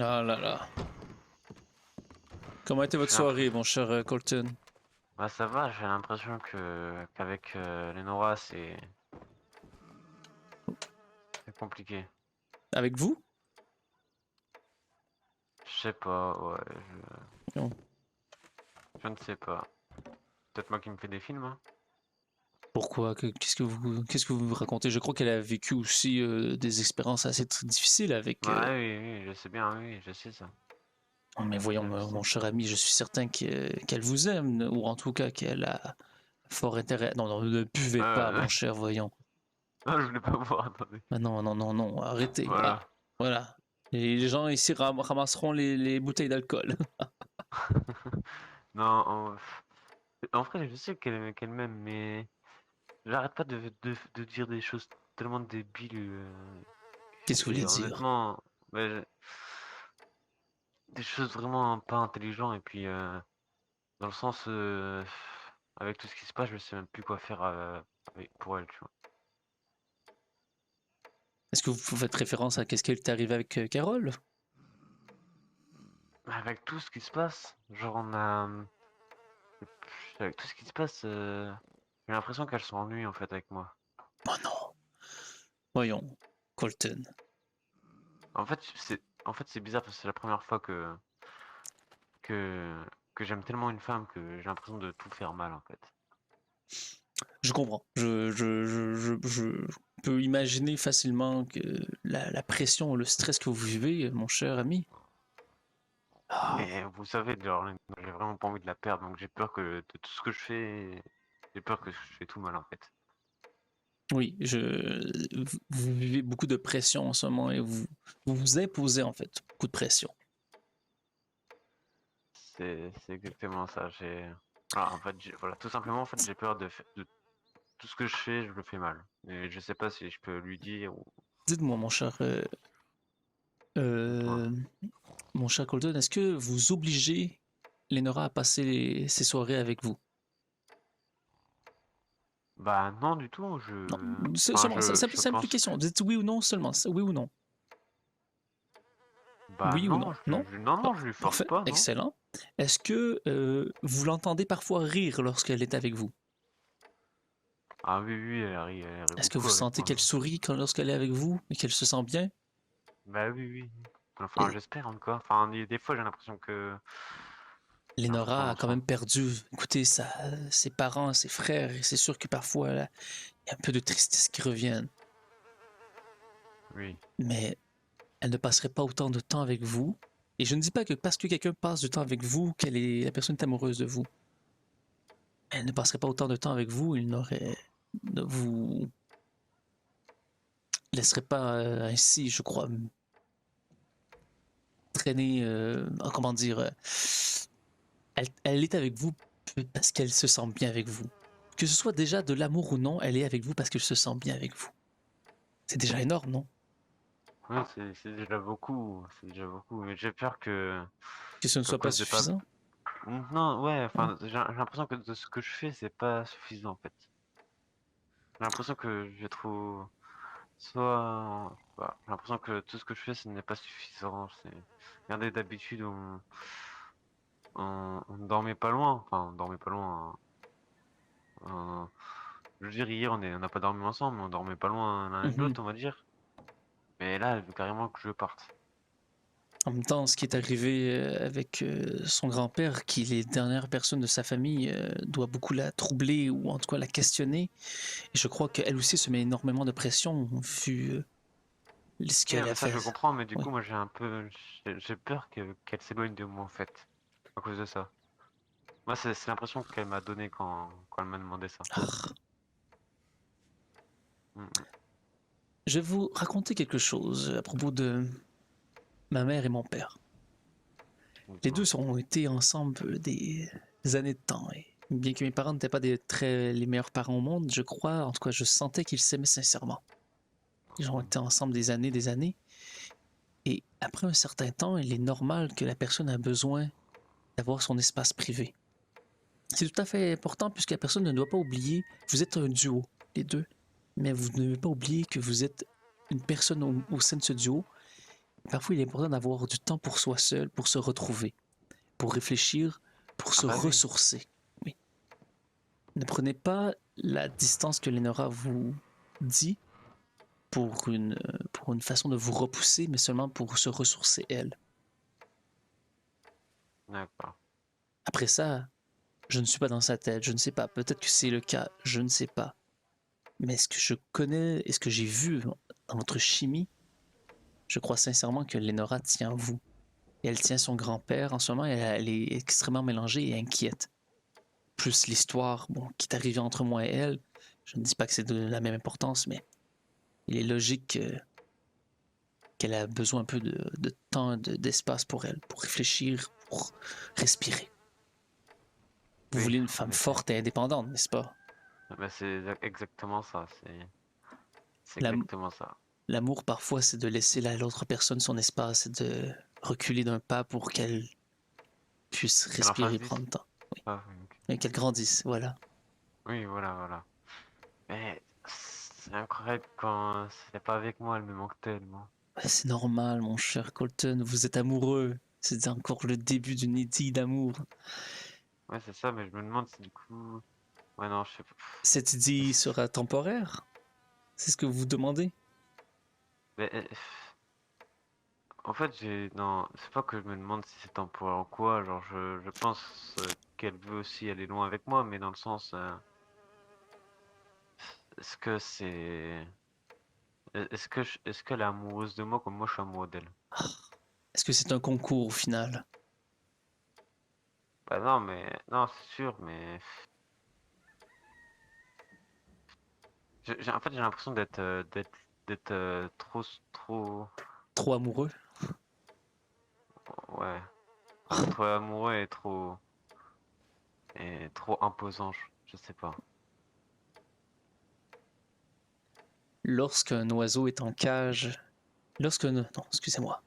Ah là là. Comment était votre soirée, mon cher Colton? Bah ça va, j'ai l'impression que qu'avec Lenora, c'est compliqué. Avec vous? Je sais pas, ouais, Non. je ne sais pas. Peut-être moi qui me fais des films, hein. Pourquoi? Qu'est-ce que vous me racontez? Je crois qu'elle a vécu aussi des expériences assez difficiles avec... Ouais, oui, oui, je sais bien, oui, je sais ça. Oh, mais voyons, mon cher ami, je suis certain qu'elle vous aime, ou en tout cas qu'elle a fort intérêt... Non, non, ne buvez pas, mon cher, voyons. Non, je voulais pas voir, attendez. Ah non, non, non, non, arrêtez. Voilà. Ah, voilà. Et les gens ici ramasseront les bouteilles d'alcool. Non, en vrai, je sais qu'elle m'aime, mais j'arrête pas de dire des choses tellement débiles. Qu'est-ce que vous voulez Et dire? honnêtement, ouais, des choses vraiment pas intelligentes, et puis dans le sens, avec tout ce qui se passe, je sais même plus quoi faire pour elle, tu vois. Est-ce que vous faites référence à qu'est-ce qui est arrivé avec Carole? Avec tout ce qui se passe, genre on a... Avec tout ce qui se passe, j'ai l'impression qu'elle s'ennuie en fait avec moi. Oh non. Voyons, Colton. En fait, c'est bizarre parce que c'est la première fois que, que j'aime tellement une femme que j'ai l'impression de tout faire mal en fait. Je comprends. Je peux imaginer facilement que la pression, le stress que vous vivez, mon cher ami. Ah, Et vous savez, genre, j'ai vraiment pas envie de la perdre, donc j'ai peur que de tout ce que je fais, j'ai peur que je fais tout mal en fait. oui, vous vivez beaucoup de pression en ce moment et vous vous imposez en fait beaucoup de pression. C'est exactement ça. En fait, voilà, tout simplement, en fait, j'ai peur de tout ce que je fais, je le fais mal. Et je sais pas si je peux lui dire ou... Dites-moi, Dites-moi. euh, mon cher Colton, est-ce que vous obligez Lenora à passer ces soirées avec vous? Bah non du tout, Non, Enfin, seulement, je simple pense question. Dites oui ou non seulement. Oui ou non? Bah Oui ou non, non? Non? non, je lui force Parfait, pas, non. excellent. Est-ce que vous l'entendez parfois rire lorsqu'elle est avec vous? Ah oui, oui, elle rit Est-ce que vous beaucoup avec sentez moi. qu'elle sourit lorsqu'elle est avec vous et qu'elle se sent bien? Bah oui, oui. Enfin, Et j'espère en tout cas. Enfin, des fois, j'ai l'impression que... Lenora a quand son- même perdu, écoutez, ses parents, ses frères, et c'est sûr que parfois, là, il y a un peu de tristesse qui reviennent. Oui, Mais elle ne passerait pas autant de temps avec vous. Et je ne dis pas que parce que quelqu'un passe du temps avec vous, la personne est amoureuse de vous. Elle ne passerait pas autant de temps avec vous, ne vous laisserait pas ainsi, je crois, traîner, comment dire, elle est avec vous parce qu'elle se sent bien avec vous. Que ce soit déjà de l'amour ou non, elle est avec vous parce qu'elle se sent bien avec vous. C'est déjà énorme, non? oui, c'est déjà beaucoup, mais j'ai peur Que ce ne qu'à soit pas cause de pas... suffisant? Non, ouais, Ouais. enfin, j'ai l'impression que de ce que je fais, c'est pas suffisant en fait. l'impression que j'ai trop. Soit. Bah, j'ai l'impression que tout ce que je fais, ce n'est pas suffisant. Regardez, d'habitude, on dormait pas loin. Enfin, on dormait pas loin. Je veux dire, hier, on n'a pas dormi ensemble, mais on dormait pas loin l'un et de Mhm. l'autre, on va dire. Mais là, elle veut carrément que je parte. En même temps, ce qui est arrivé avec son grand-père, qui est les dernières personnes de sa famille, doit beaucoup la troubler ou en tout cas la questionner. Et je crois qu'elle aussi se met énormément de pression vu ce Oui, qu'elle a ça, fait. je comprends, mais du Ouais. coup, moi, j'ai peur qu'elle s'éloigne de moi, en fait, à cause de ça. Moi, c'est l'impression qu'elle m'a donné quand elle m'a demandé ça. Ah. Mm, Je vais vous raconter quelque chose à propos de ma mère et mon père. Les dites-moi. deux ont été ensemble des années de temps. Et bien que mes parents n'étaient pas les meilleurs parents au monde, je crois, en tout cas, je sentais qu'ils s'aimaient sincèrement. Ils ont été ensemble des années. Et après un certain temps, il est normal que la personne a besoin d'avoir son espace privé. C'est tout à fait important puisque la personne ne doit pas oublier, vous êtes un duo, les deux, mais vous ne devez pas oublier que vous êtes une personne au sein de ce duo. Parfois, il est important d'avoir du temps pour soi seul, pour se retrouver, pour réfléchir, pour Ah se bah oui. ressourcer. Oui. Ne prenez pas la distance que Lenora vous dit pour une façon de vous repousser, mais seulement pour se ressourcer elle. D'accord. Après ça, je ne suis pas dans sa tête, je ne sais pas. Peut-être que c'est le cas, je ne sais pas. Mais est-ce que je connais, est-ce que j'ai vu dans votre chimie, je crois sincèrement que Lenora tient vous. Et elle tient son grand-père. En ce moment, elle est extrêmement mélangée et inquiète. Plus l'histoire qui est arrivée entre moi et elle, je ne dis pas que c'est de la même importance, mais il est logique qu'elle a besoin un peu de temps, d'espace pour elle, pour réfléchir, pour respirer. Vous Oui, voulez une en femme effet. forte et indépendante, n'est-ce pas? Bah, c'est exactement ça. C'est L'am- exactement ça. L'amour, parfois, c'est de laisser l'autre personne son espace et de reculer d'un pas pour qu'elle puisse Qu'elle en fasse respirer, 10. prendre le temps. Oui. Ah, oui, ok. Et qu'elle grandisse, voilà. Oui, voilà, voilà. Mais c'est incroyable quand c'est pas avec moi, elle me manque tellement. C'est normal, mon cher Colton, vous êtes amoureux. C'est encore le début d'une idylle d'amour. Ouais, c'est ça, mais je me demande si du coup. Ouais, non, je sais pas. Cette idylle sera temporaire? C'est ce que vous demandez? Mais, en fait, non, c'est pas que je me demande si c'est temporaire ou quoi. Genre, je pense qu'elle veut aussi aller loin avec moi, mais dans le sens. Est-ce que c'est. Est-ce qu'elle est amoureuse de moi comme moi je suis amoureux d'elle? Est-ce que c'est un concours au final? Bah non, mais. Non, c'est sûr, mais. En fait, j'ai l'impression d'être trop. Trop amoureux? Ouais. Trop amoureux et trop. Et trop imposant, je sais pas. Lorsqu'un oiseau est en cage, non, excusez-moi.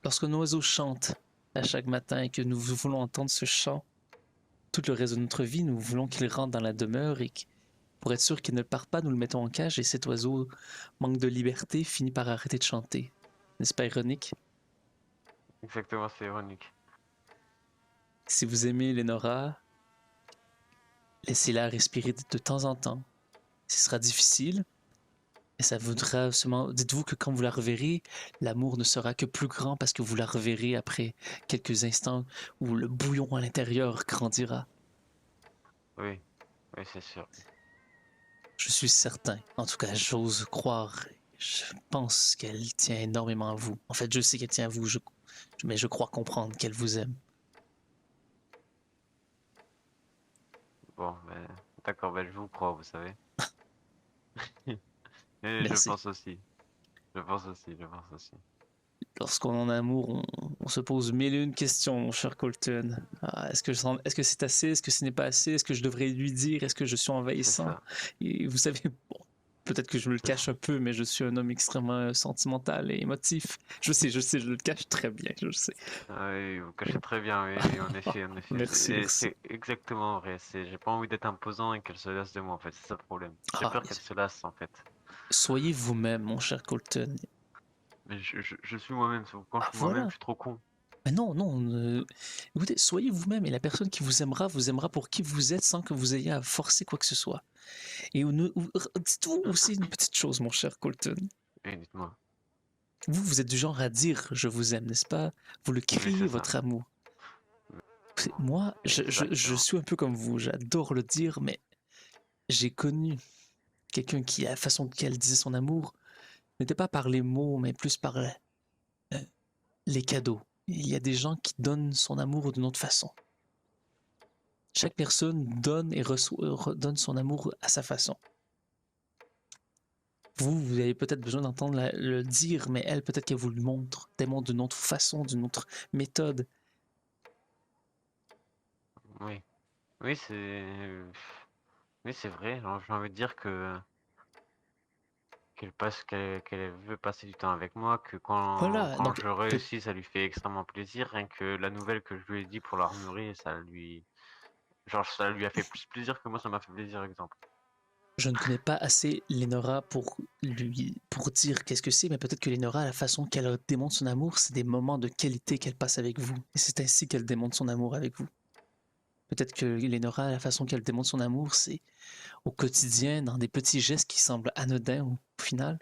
Lorsqu'un oiseau chante à chaque matin et que nous voulons entendre ce chant, tout le reste de notre vie, nous voulons qu'il rentre dans la demeure et pour être sûr qu'il ne part pas, nous le mettons en cage et cet oiseau manque de liberté, finit par arrêter de chanter. N'est-ce pas ironique? Exactement, c'est ironique. Si vous aimez Lenora, laissez-la respirer de temps en temps. Ce sera difficile, et ça voudra seulement... Dites-vous que quand vous la reverrez, l'amour ne sera que plus grand parce que vous la reverrez après quelques instants où le bouillon à l'intérieur grandira. Oui, oui, c'est sûr. Je suis certain, en tout cas j'ose croire, je pense qu'elle tient énormément à vous. En fait, je sais qu'elle tient à vous, mais je crois comprendre qu'elle vous aime. Bon, ben, d'accord, ben, je vous crois, vous savez. Et je Merci. pense aussi. Je pense aussi, je pense aussi. Lorsqu'on est en amour, on se pose mille et une questions, mon cher Colton. Ah, est-ce que c'est assez? Est-ce que ce n'est pas assez? Est-ce que je devrais lui dire? Est-ce que je suis C'est envahissant? ça. Et vous savez, bon, peut-être que je me le cache un peu, mais je suis un homme extrêmement sentimental et émotif. Je sais, je le cache très bien, je le sais. Ah oui, vous cachez très bien, oui, oui, en effet, en effet. Merci, Et merci. c'est exactement vrai. J'ai pas envie d'être imposant et qu'elle se lasse de moi, en fait. C'est ça le problème. J'ai Ah, peur qu'elle se lasse, en fait. soyez vous-même, mon cher Colton. Mais je suis moi-même. Quand je Ah, suis moi-même, voilà. je suis trop con. Mais non, non. Écoutez, soyez vous-même et la personne qui vous aimera pour qui vous êtes sans que vous ayez à forcer quoi que ce soit. Et dites-vous aussi une petite chose, mon cher Colton. Et dites-moi. Vous êtes du genre à dire je vous aime, n'est-ce pas? Vous le Oui, criez, c'est ça. votre amour. Moi, je Exactement. suis un peu comme vous, j'adore le dire, mais j'ai connu quelqu'un qui, la façon dont elle disait son amour, n'était pas par les mots, mais plus par les cadeaux. Il y a des gens qui donnent son amour d'une autre façon. Chaque personne donne et donne son amour à sa façon. Vous avez peut-être besoin d'entendre le dire, mais elle, peut-être qu'elle vous le montre, démontre d'une autre façon, d'une autre méthode. Oui. Oui, c'est vrai. Alors, j'ai envie de dire que qu'elle veut passer du temps avec moi, que Voilà, quand donc je réussis, ça lui fait extrêmement plaisir. Rien que la nouvelle que je lui ai dit pour l'armurerie, ça lui a fait plus plaisir que moi, ça m'a fait plaisir, exemple. je ne connais pas assez Lenora pour dire qu'est-ce que c'est, mais peut-être que Lenora, la façon qu'elle démontre son amour, c'est des moments de qualité qu'elle passe avec vous. Et c'est ainsi qu'elle démontre son amour avec vous. Peut-être que Lenora, la façon qu'elle démontre son amour, c'est au quotidien, dans des petits gestes qui semblent anodins au final,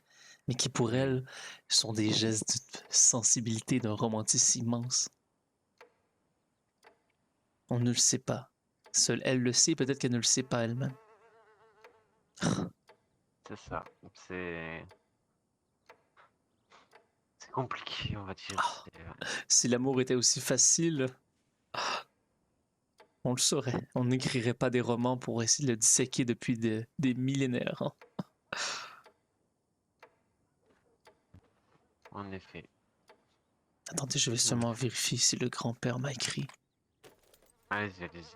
mais qui pour Oui. elle sont des gestes de sensibilité, d'un romantisme immense. On ne le sait pas. Seule elle le sait, peut-être qu'elle ne le sait pas elle-même. C'est ça. C'est compliqué, on va dire. Si l'amour était aussi facile, on le saurait. On n'écrirait pas des romans pour essayer de le disséquer depuis des millénaires. Hein. En effet. Attendez, je vais seulement vérifier si le grand-père m'a écrit. Allez-y, allez-y.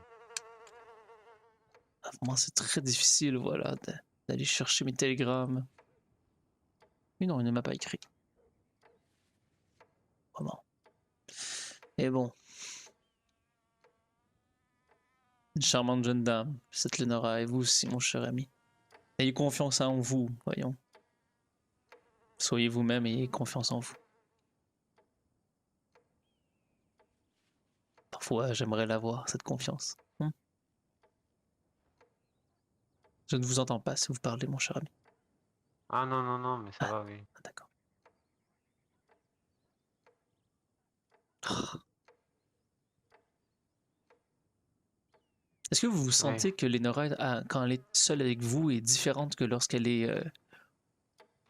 Ah, pour moi, c'est très difficile, voilà, d'aller chercher mes télégrammes. Mais non, il ne m'a pas écrit. Vraiment. Et bon. Une charmante jeune dame, cette Lenora, et vous aussi, mon cher ami. Ayez confiance en vous, voyons. Soyez vous-même et ayez confiance en vous. Parfois, j'aimerais l'avoir, cette confiance. Je ne vous entends pas si vous parlez, mon cher ami. Ah non, non, non, mais ça va, oui. Ah, d'accord. Oh. Est-ce que vous vous sentez que Lenora, quand elle est seule avec vous, est différente que lorsqu'elle est...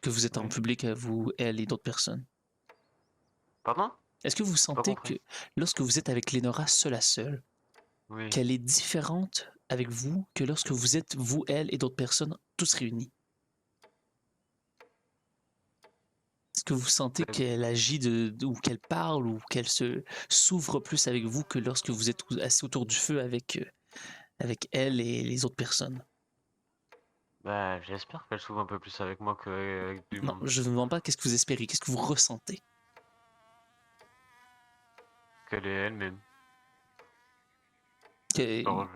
que vous êtes en Oui. public, vous, elle et d'autres personnes? Pardon? Est-ce que vous sentez que compris. lorsque vous êtes avec Lenora seule à seule, Oui. qu'elle est différente avec vous que lorsque vous êtes, vous, elle et d'autres personnes, tous réunis? Est-ce que vous sentez qu'elle agit ou qu'elle parle ou qu'elle s'ouvre plus avec vous que lorsque vous êtes assis autour du feu avec elle et les autres personnes? Bah, j'espère qu'elle s'ouvre un peu plus avec moi qu'avec du Non, monde. je ne vous demande pas qu'est-ce que vous espérez, qu'est-ce que vous ressentez. Qu'elle est elle-même. Que, Genre,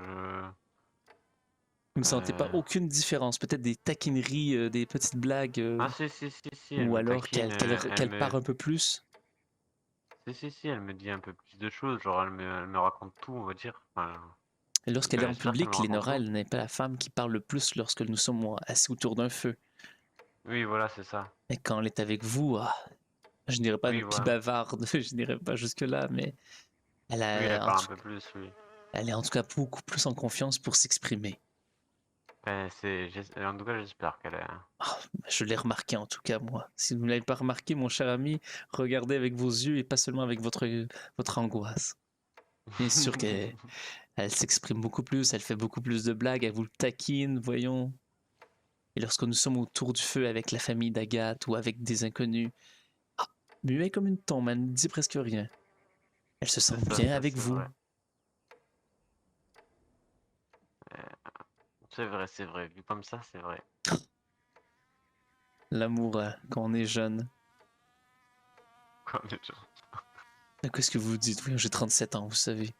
vous ne sentez pas euh, aucune différence, peut-être des taquineries, des petites blagues, Ah si, elle ou me alors taquine, qu'elle part un peu plus. si, elle me dit un peu plus de choses, genre elle me raconte tout, on va dire. Enfin, Et lorsqu'elle est en j'espère qu'elle me public, raconte Lenora, tout. elle n'est pas la femme qui parle le plus lorsque nous sommes assis autour d'un feu. Oui, voilà, c'est ça. Et quand elle est avec vous, je dirais pas Oui, une pie voilà. bavarde, je dirais pas jusque-là, mais elle Oui, elle a, parle un peu plus, oui. elle est en tout cas beaucoup plus en confiance pour s'exprimer. Ben, en tout cas, j'espère qu'elle est... Je l'ai remarqué en tout cas, moi. Si vous ne l'avez pas remarqué, mon cher ami, regardez avec vos yeux et pas seulement avec votre angoisse. Bien sûr qu'elle s'exprime beaucoup plus, elle fait beaucoup plus de blagues, elle vous le taquine, voyons. Et lorsque nous sommes autour du feu avec la famille d'Agathe ou avec des inconnus, muet comme une tombe, elle ne dit presque rien. Elle se sent C'est bien ça, avec c'est vous. vrai. C'est vrai, vu comme ça, c'est vrai. L'amour, hein, quand on est jeune. Quoi, déjà. Qu'est-ce que vous dites? Oui, j'ai 37 ans, vous savez.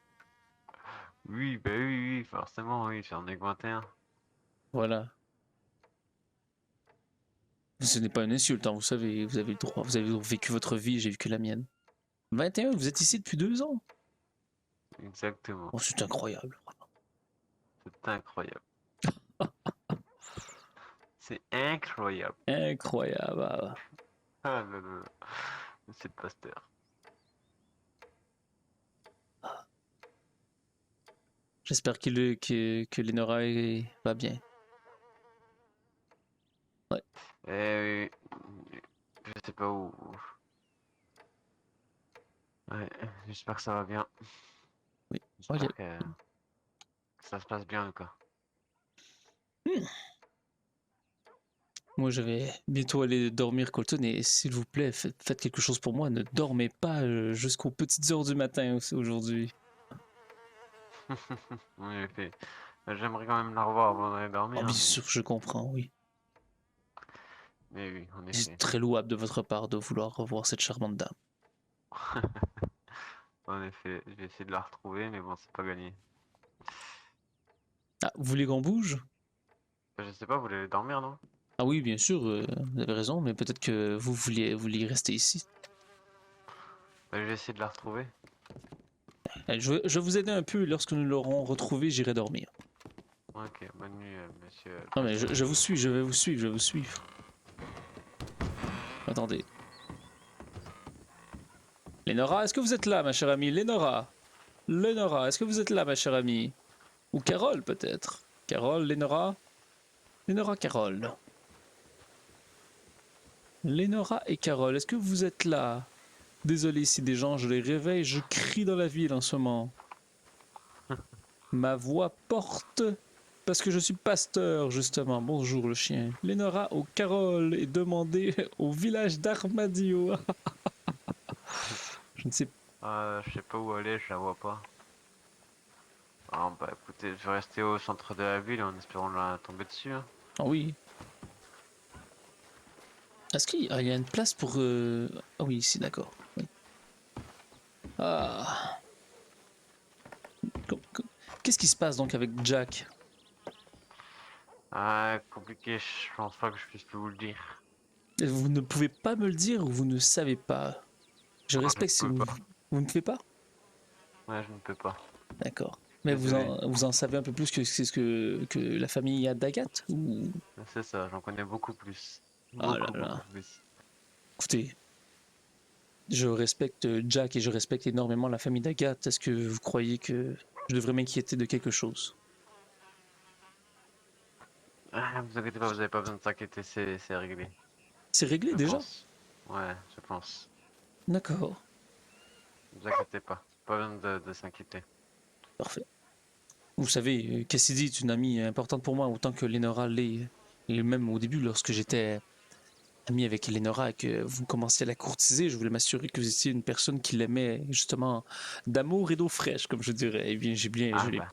Oui, bah oui, oui, forcément, oui, j'en ai que 21. Voilà. Ce n'est pas une insulte, hein, vous savez, vous avez le droit, vous avez vécu votre vie, j'ai vécu la mienne. 21, vous êtes ici depuis 2 ans? Exactement. Oh, c'est incroyable. C'est incroyable. C'est incroyable. Incroyable. Ah, Ah là là. Monsieur le pasteur. j'espère que Lenora va bien. Ouais. Eh oui, je sais pas où. Ouais, j'espère que ça va bien. Oui. Oh, J'espère que ça se passe bien, en tout cas. moi, je vais bientôt aller dormir, Colton, et s'il vous plaît, faites quelque chose pour moi. Ne dormez pas jusqu'aux petites heures du matin aujourd'hui. En effet. J'aimerais quand même la revoir avant d'aller Oh, dormir, bien sûr, je comprends, oui. mais oui, en C'est effet. très louable de votre part de vouloir revoir cette charmante dame. En effet, je vais essayer de la retrouver, mais bon, c'est pas gagné. Ah, vous voulez qu'on bouge? Je sais pas, vous voulez dormir, non? Ah oui, bien sûr, vous avez raison, mais peut-être que vous vouliez rester ici. Bah, je vais essayer de la retrouver. Allez, je vais vous aider un peu, et lorsque nous l'aurons retrouvée, j'irai dormir. Ok, bonne nuit, monsieur. le Non mais pasteur. je vous suis, je vais vous suivre, je vais vous suivre. Attendez. Lénora, est-ce que vous êtes là, ma chère amie? Lénora? Lénora, est-ce que vous êtes là, ma chère amie? Ou Carole, peut-être? Carole, Lénora? Lénora, Carole. Lénora et Carole, est-ce que vous êtes là? Désolé si des gens, je les réveille, je crie dans la ville en ce moment. Ma voix porte parce que je suis pasteur, justement. Bonjour le chien. Lénora ou Carole est demandée au village d'Armadillo. Je ne sais pas. Je sais pas où aller, je la vois pas. Ah, bah écoutez, je vais rester au centre de la ville en espérant la tomber dessus, hein. Ah oui. Est-ce qu'il y a une place pour... Ah oui, ici, d'accord. Oui. Ah. Qu'est-ce qui se passe donc avec Jack? Ah, compliqué, je pense pas que je puisse vous le dire. Vous ne pouvez pas me le dire ou vous ne savez pas? Je Ah, je respecte si peux vous... pas. Vous ne faites pas? Ouais, je ne peux pas. D'accord. Mais Désolé. vous en savez un peu plus que c'est ce que la famille a d'Agathe ou... C'est ça, j'en connais beaucoup plus. Ah là Beaucoup, beaucoup là. plus. Écoutez, je respecte Jack et je respecte énormément la famille d'Agathe. Est-ce que vous croyez que je devrais m'inquiéter de quelque chose? Ah, vous inquiétez pas, vous avez pas besoin de s'inquiéter, c'est réglé. C'est réglé Je déjà? pense. Ouais, je pense. D'accord. Vous inquiétez pas. Pas besoin de s'inquiéter. Parfait. Vous savez, Cassidy est une amie importante pour moi, autant que Lenora l'est. Et même au début, lorsque j'étais ami avec Lenora et que vous commenciez à la courtiser, je voulais m'assurer que vous étiez une personne qui l'aimait justement d'amour et d'eau fraîche, comme je dirais. Eh bien, je Ah l'ai, bah,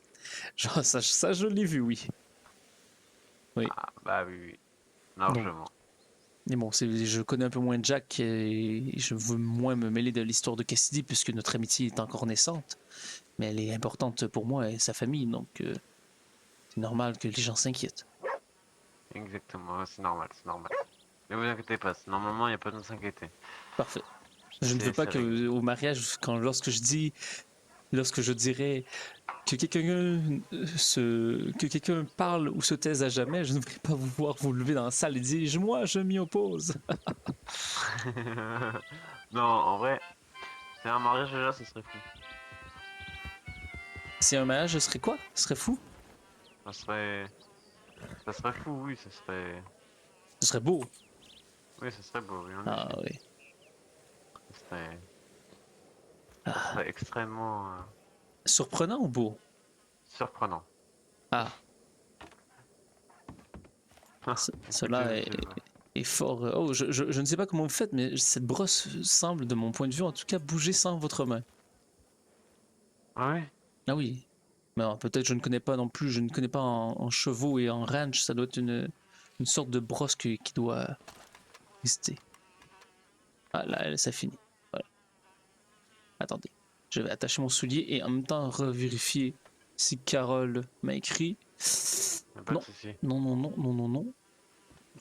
genre, ça, je l'ai vu, oui. Oui. ah, bah oui, oui. Donc, Largement. mais bon, je connais un peu moins Jack et je veux moins me mêler de l'histoire de Cassidy puisque notre amitié est encore naissante. Mais elle est importante pour moi et sa famille, donc c'est normal que les gens s'inquiètent. Exactement, c'est normal, c'est normal. Ne vous inquiétez pas, normalement il n'y a pas besoin de s'inquiéter. Parfait. Je ne veux pas C'est réglé. que au mariage, lorsque je dirais que que quelqu'un parle ou se taise à jamais, je ne voudrais pas vous voir vous lever dans la salle et dire moi je m'y oppose. Non, en vrai, c'est un mariage déjà, ce serait fou. Si un mariage, ce serait quoi? Ce serait fou? Ça serait, ça serait fou, oui, ça serait, Ce serait beau. oui, ça serait beau, oui, en Ah effet. oui. Ça Ah. serait extrêmement Surprenant ou beau? surprenant. Ah, cela Écoutez, monsieur, est fort. Oh, je ne sais pas comment vous faites, mais cette brosse semble, de mon point de vue, en tout cas, bouger sans votre main. ah oui, Ah oui. Mais alors, peut-être je ne connais pas non plus, je ne connais pas en chevaux et en ranch, ça doit être une sorte de brosse qui doit d'électricité. Ah là, ça finit. Voilà. Attendez. Je vais attacher mon soulier et en même temps revérifier si Carole m'a écrit. Y a pas Non. de soucis. Non, non, non, non, non, non.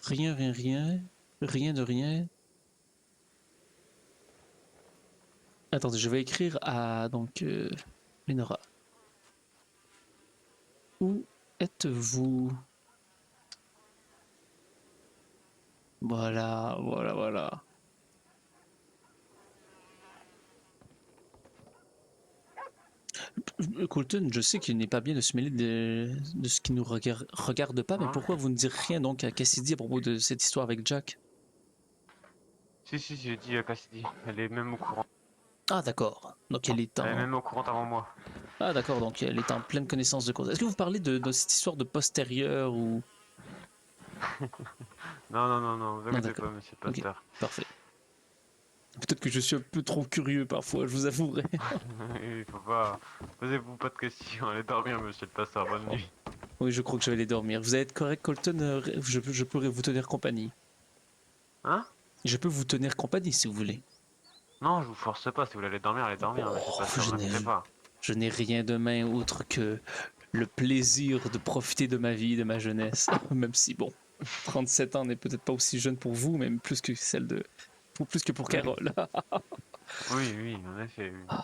Rien, rien, rien. Rien de rien. Attendez, je vais écrire à donc Lenora. Où êtes-vous? Voilà, voilà, voilà. Colton, je sais qu'il n'est pas bien de se mêler de ce qui nous regarde pas, mais Ouais. pourquoi vous ne dites rien donc à Cassidy à propos de cette histoire avec Jack? Si, j'ai dit à Cassidy. Elle est même au courant. Ah d'accord, donc elle est Elle est en... même au courant avant moi. Ah d'accord, donc elle est en pleine connaissance de cause. Est-ce que vous parlez de cette histoire de postérieur ou... Non, vous inquiétez d'accord. pas, monsieur le pasteur. Parfait. Peut-être que je suis un peu trop curieux parfois, je vous avouerai. Il faut pas... Posez-vous pas de questions, allez dormir, monsieur le pasteur, bonne nuit. Oui, je crois que je vais aller dormir. Vous allez être correct, Colton? Je pourrais vous tenir compagnie. Hein? Je peux vous tenir compagnie si vous voulez. Non, je vous force pas, si vous voulez aller dormir, monsieur le pasteur, je vous n'ai- inquiétez pas. Je n'ai rien de main autre que le plaisir de profiter de ma vie, de ma jeunesse. Même si, bon, 37 ans n'est peut-être pas aussi jeune pour vous, même plus que celle de... plus que pour Carole. Oui, en effet, oui.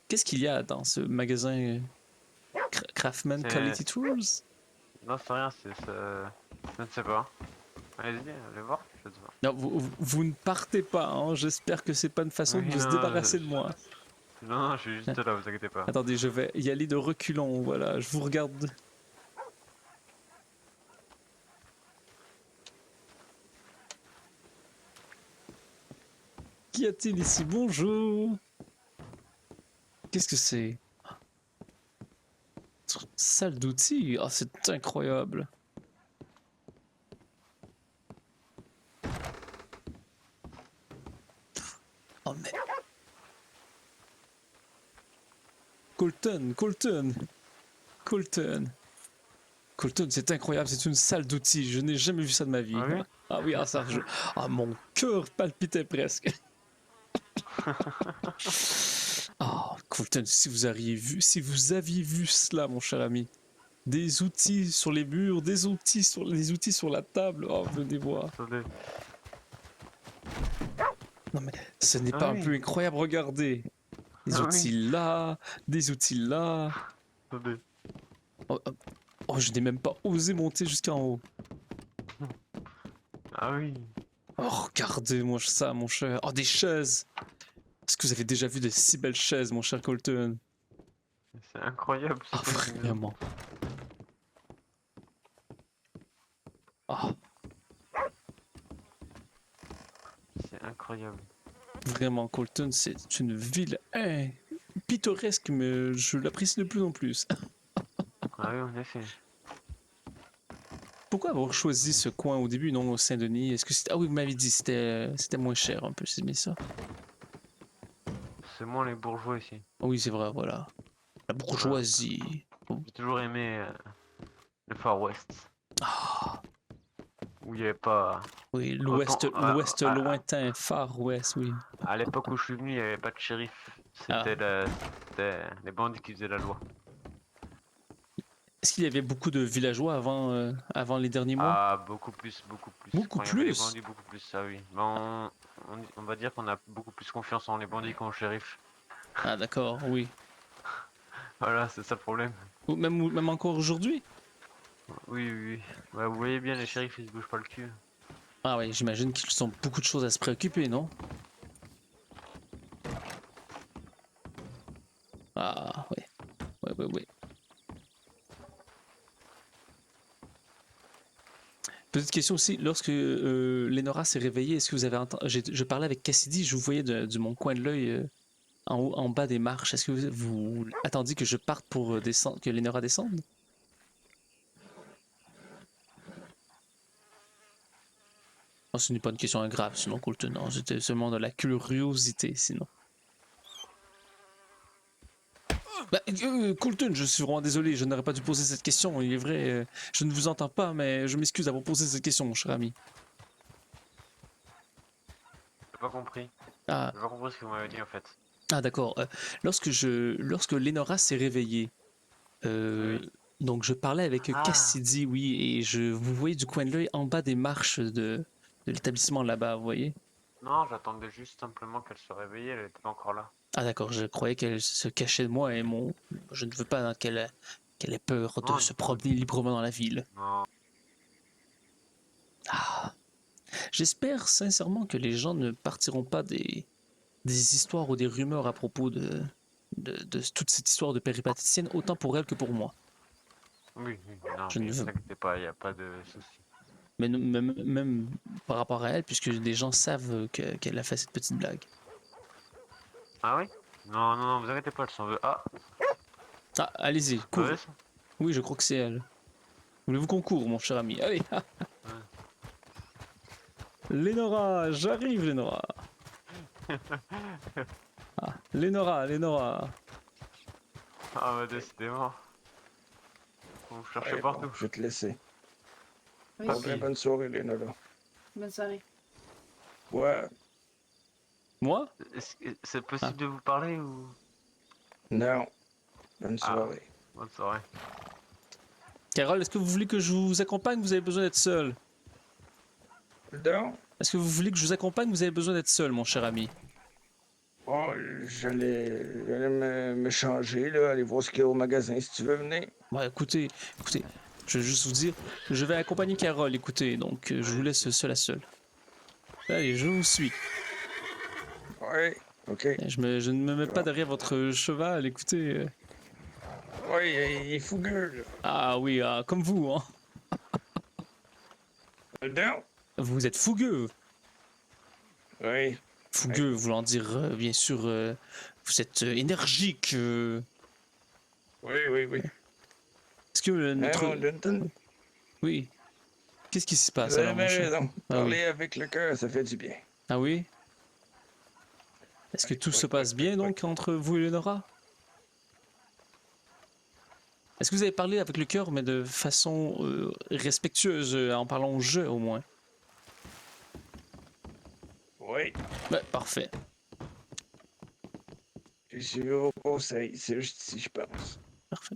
Qu'est-ce qu'il y a dans ce magasin Craftsman C'est- Quality Tools? Non, c'est rien, je ne sais pas. Allez-y, allez voir, je sais pas. Non, vous ne partez pas, hein. J'espère que c'est pas une façon Oui, de se non, débarrasser de moi. Non, je suis juste là, vous inquiétez pas. Attendez, je vais y aller de reculons, voilà, je vous regarde. Qu'y a-t-il ici? Bonjour. Qu'est-ce que c'est? Salle d'outils? Ah, c'est incroyable. Oh mais... Colton, c'est incroyable, c'est une salle d'outils. Je n'ai jamais vu ça de ma vie. Ah oui? Ah oui, ah, mon cœur palpitait presque. Ah, Colton, si vous aviez vu cela, mon cher ami. Des outils sur les murs, des outils sur la table. Oh, venez voir. Attendez. Non mais ce n'est Ah pas un oui. peu incroyable, regardez. Des Ah outils là, des outils là. Attendez. Oh, je n'ai même pas osé monter jusqu'en haut. Ah oui. Oh, regardez-moi ça, mon cher. Oh, des chaises. Est-ce que vous avez déjà vu de si belles chaises, mon cher Colton? C'est incroyable. Ah, vraiment. Ah, C'est incroyable. vraiment, Colton, c'est une ville pittoresque, mais je l'apprécie de plus en plus. Ah oui, en effet. Pourquoi avoir choisi ce coin au début, non au Saint-Denis? Est-ce que c'était... Ah oui, vous m'avez dit c'était moins cher un peu, c'est bien ça? C'est moins les bourgeois ici. Oui, c'est vrai, voilà. La bourgeoisie. J'ai toujours aimé le Far West. Ah, Où il n'y avait pas... oui, l'ouest l'ouest ah, lointain, Far West, oui. À l'époque où je suis venu, il n'y avait pas de shérif. C'était les bandits qui faisaient la loi. Est-ce qu'il y avait beaucoup de villageois avant les derniers mois? Ah, beaucoup plus. Beaucoup Quand il y avait les plus? bandits, beaucoup plus, ça oui. Ben, on va dire qu'on a beaucoup plus confiance en les bandits qu'en shérif. Ah, d'accord, oui. Voilà, c'est ça le problème. Ou même encore aujourd'hui? Oui. Ouais, vous voyez bien, les shérifs, ils se bougent pas le cul. Ah oui, j'imagine qu'ils ont beaucoup de choses à se préoccuper, non? Ah, oui. Ouais. Petite question aussi, lorsque Lenora s'est réveillée, est-ce que vous avez entendu... Je parlais avec Cassidy, je vous voyais de mon coin de l'œil en bas des marches. Est-ce que vous attendiez que je parte pour descendre, que Lenora descende? Oh, ce n'est pas une question grave, sinon, Colton. Non, c'était seulement de la curiosité, sinon. Coulton, je suis vraiment désolé, je n'aurais pas dû poser cette question. Il est vrai, je ne vous entends pas, mais je m'excuse d'avoir posé cette question, mon cher ami. J'ai pas compris. Ah, J'ai pas compris ce que vous m'avez dit en fait. ah d'accord. Lorsque Lenora s'est réveillée, Oui. donc je parlais avec Ah. Cassidy, oui, et je vous voyais du coin de l'œil en bas des marches de l'établissement là-bas, vous voyez? Non, j'attendais juste simplement qu'elle se réveillait, elle était pas encore là. Ah d'accord, je croyais qu'elle se cachait de moi et je ne veux pas qu'elle ait peur de Non, se promener librement dans la ville. non. Ah. J'espère sincèrement que les gens ne partiront pas des histoires ou des rumeurs à propos de toute cette histoire de péripaticienne, autant pour elle que pour moi. Oui, non, Je mais ne ne veux vous inquiétez pas, il n'y a pas de souci. Mais même par rapport à elle, puisque des gens savent qu'elle a fait cette petite blague. Ah oui? Non, non, non, vous inquiétez pas, elle s'en veut. Ah, Ah, allez-y, vous cours. savez ça? Oui, je crois que c'est elle. Voulez-vous qu'on court, mon cher ami? Allez! Lénora, j'arrive, Lénora. Ah, Lénora. Ah bah décidément. Vous me cherchez Ouais, partout. bon, je vais te laisser. Oui, Ah, Bon, ben, si. bonne soirée, Léna. Bonne soirée. Ouais, Moi? C'est possible de vous parler ou... non. Bonne Ah. soirée. Bonne soirée. Carole, est-ce que vous voulez que je vous accompagne ou vous avez besoin d'être seul? Donc, Est-ce que vous voulez que je vous accompagne ou vous avez besoin d'être seul, mon cher ami? bon, j'allais me changer, là, aller voir ce qu'il y a au magasin si tu veux venir. Bah écoutez, je vais juste vous dire, je vais accompagner Carole, écoutez, donc je vous laisse seul à seul. Allez, je vous suis. Ouais, ok. Je ne me mets pas derrière votre cheval, écoutez. Ouais, il est fougueux, là. Ah oui, comme vous, hein. Donc, Vous êtes fougueux. ouais, Fougueux, voulant dire, bien sûr, vous êtes énergique. oui. Est-ce que Hein, notre... mon Dunton, Oui. Qu'est-ce qui se vous passe avez alors, mon bien cher? raison. Ah Parler oui. avec le cœur, ça fait du bien. Ah oui? Est-ce que tout se passe bien, donc, entre vous et Lénora? Est-ce que vous avez parlé avec le cœur, mais de façon respectueuse, en parlant au jeu, au moins? Oui, Ouais, parfait. je suis au conseil, c'est juste ici, je pense. Parfait.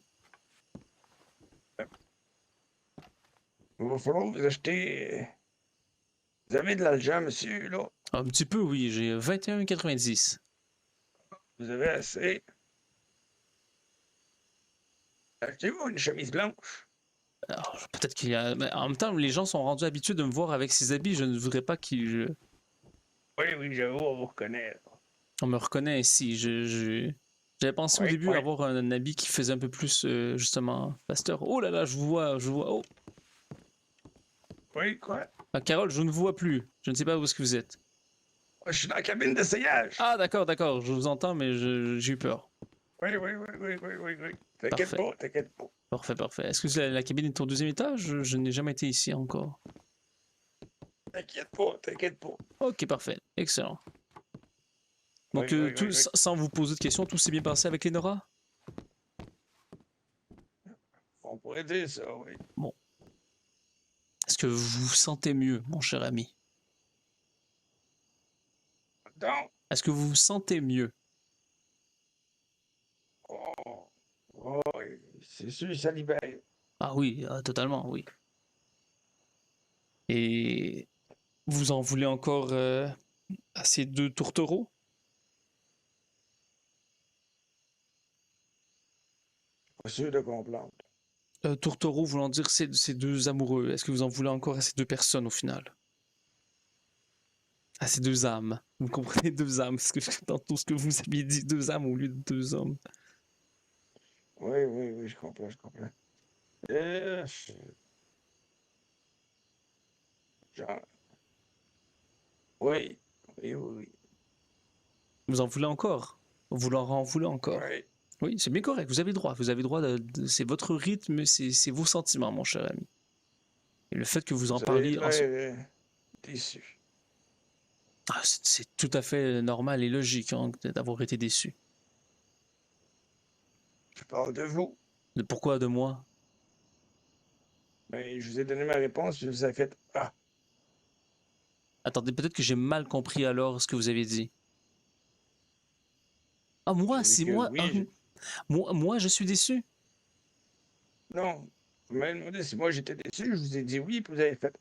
Il va falloir vous acheter... Vous avez de l'argent, monsieur, là? Un petit peu, oui, j'ai 21,90. Vous avez assez? Achetez-vous une chemise blanche? Alors, peut-être qu'il y a... Mais en même temps, les gens sont rendus habitués de me voir avec ces habits. Je ne voudrais pas Oui, j'avoue, on vous reconnaît. on me reconnaisse ici. J'avais pensé au Oui, début oui. avoir un habit qui faisait un peu plus, justement, pasteur. Oh là là, je vous vois. Oh, Oui, quoi? Carole, je ne vous vois plus. Je ne sais pas où est-ce que vous êtes. Je suis dans la cabine d'essayage. Ah, d'accord. Je vous entends, mais j'ai eu peur. Oui. T'inquiète Parfait. pas. Parfait. Est-ce que la cabine est au deuxième étage? Je n'ai jamais été ici encore. T'inquiète pas. Ok, parfait. Excellent. Donc, Oui. sans vous poser de questions, tout s'est bien passé avec Lénora? On pourrait dire ça, oui. Est-ce que vous vous sentez mieux, mon cher ami? Donc, Est-ce que vous vous sentez mieux? oui, c'est sûr, ça libère. Ah oui, totalement, oui. Et vous en voulez encore à ces deux tourtereaux? Pas sûr de comprendre. Tourtereaux voulant dire ces deux amoureux. Est-ce que vous en voulez encore à ces deux personnes au final? À ces deux âmes. Vous comprenez, deux âmes, parce que dans tout ce que vous aviez dit, deux âmes au lieu de deux hommes. Oui, je comprends. Euh, genre, oui. Vous en voulez encore? Vous leur en voulez encore? Oui. Oui, c'est bien correct, vous avez le droit. Vous avez le droit c'est votre rythme, c'est vos sentiments, mon cher ami. Et le fait que vous en Vous avez parliez... l'air déçu. Ah, c'est tout à fait normal et logique hein, d'avoir été déçu. Je parle de vous. Pourquoi de moi? Ben, je vous ai donné ma réponse, puis vous avez fait Ah, Attendez, peut-être que j'ai mal compris alors ce que vous avez dit. Ah, moi, j'ai dit c'est que moi. Ah, oui. moi, je suis déçu. Non, vous m'avez demandé si moi j'étais déçu, je vous ai dit oui, puis vous avez fait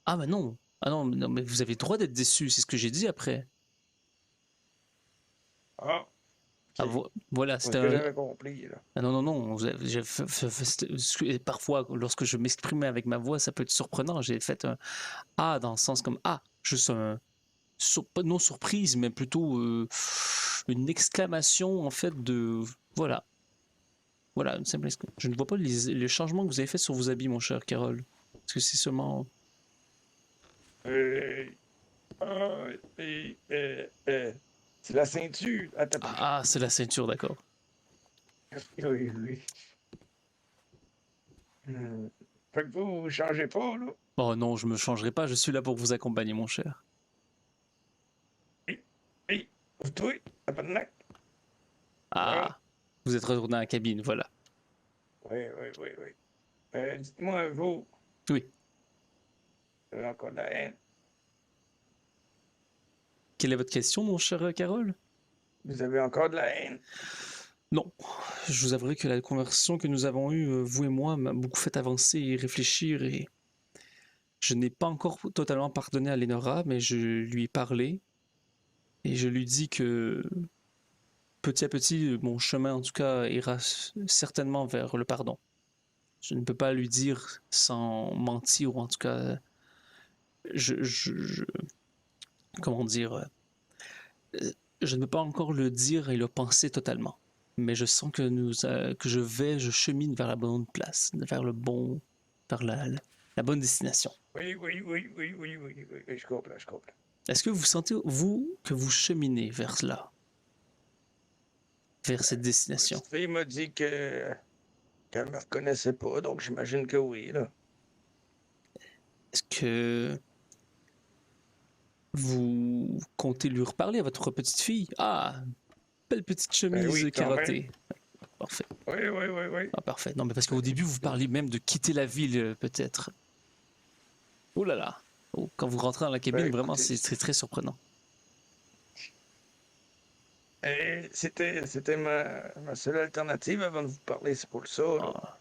Ah, mais non. Ah non, mais vous avez le droit d'être déçu, c'est ce que j'ai dit après. Ah, Ah, ok. voilà, C'est c'était ce que un. j'avais compris, là. Ah non, non, non. Parfois, lorsque je m'exprimais avec ma voix, ça peut être surprenant. J'ai fait un Ah dans le sens comme Ah, juste un. Pas non surprise, mais plutôt une exclamation en fait de. Voilà. Voilà, une simple je ne vois pas les changements que vous avez fait sur vos habits, mon cher Carole. Est-ce que c'est seulement. Euh, ah, c'est la ceinture. Attends, un peu. Ah, c'est la ceinture, d'accord. Oui, oui. Hmm. Fait que vous changez pas, là. Oh non, je me changerai pas, je suis là pour vous accompagner, mon cher. Hey, hey, toi, tabarnak. Bon, Ah, vous êtes retourné à la cabine, voilà. oui, oui, oui, oui. Dites-moi, vous Oui. avez encore de la haine. Quelle est votre question, mon cher Carole? Vous avez encore de la haine. Non, je vous avouerai que la conversation que nous avons eue, vous et moi, m'a beaucoup fait avancer et réfléchir et je n'ai pas encore totalement pardonné à Lénora, mais je lui ai parlé et je lui dis que petit à petit, mon chemin en tout cas ira certainement vers le pardon. Je ne peux pas lui dire sans mentir ou en tout cas, je, je- je- comment dire, je ne peux pas encore le dire et le penser totalement. Mais je sens que je chemine vers la bonne place, vers le bon, vers la bonne destination. Oui, oui, oui, oui, oui, oui, oui, oui, je comprends, je comprends. Est-ce que vous sentez, vous, que vous cheminez vers cela, vers cette La destination? petite fille m'a dit qu'elle me reconnaissait pas, donc j'imagine que oui, là. Est-ce que vous comptez lui reparler à votre petite fille? Ah, belle petite Ben chemise oui, quand même. carottée. Parfait. Oui, oui, oui, oui. Ah, parfait. Non, mais parce qu'au début, vous parliez même de quitter la ville, peut-être. Oh là là. Oh, quand vous rentrez dans la Ben cabine, vraiment, écoutez, c'est très surprenant. c'était ma seule alternative avant de vous parler, c'est pour ça, là. Ah,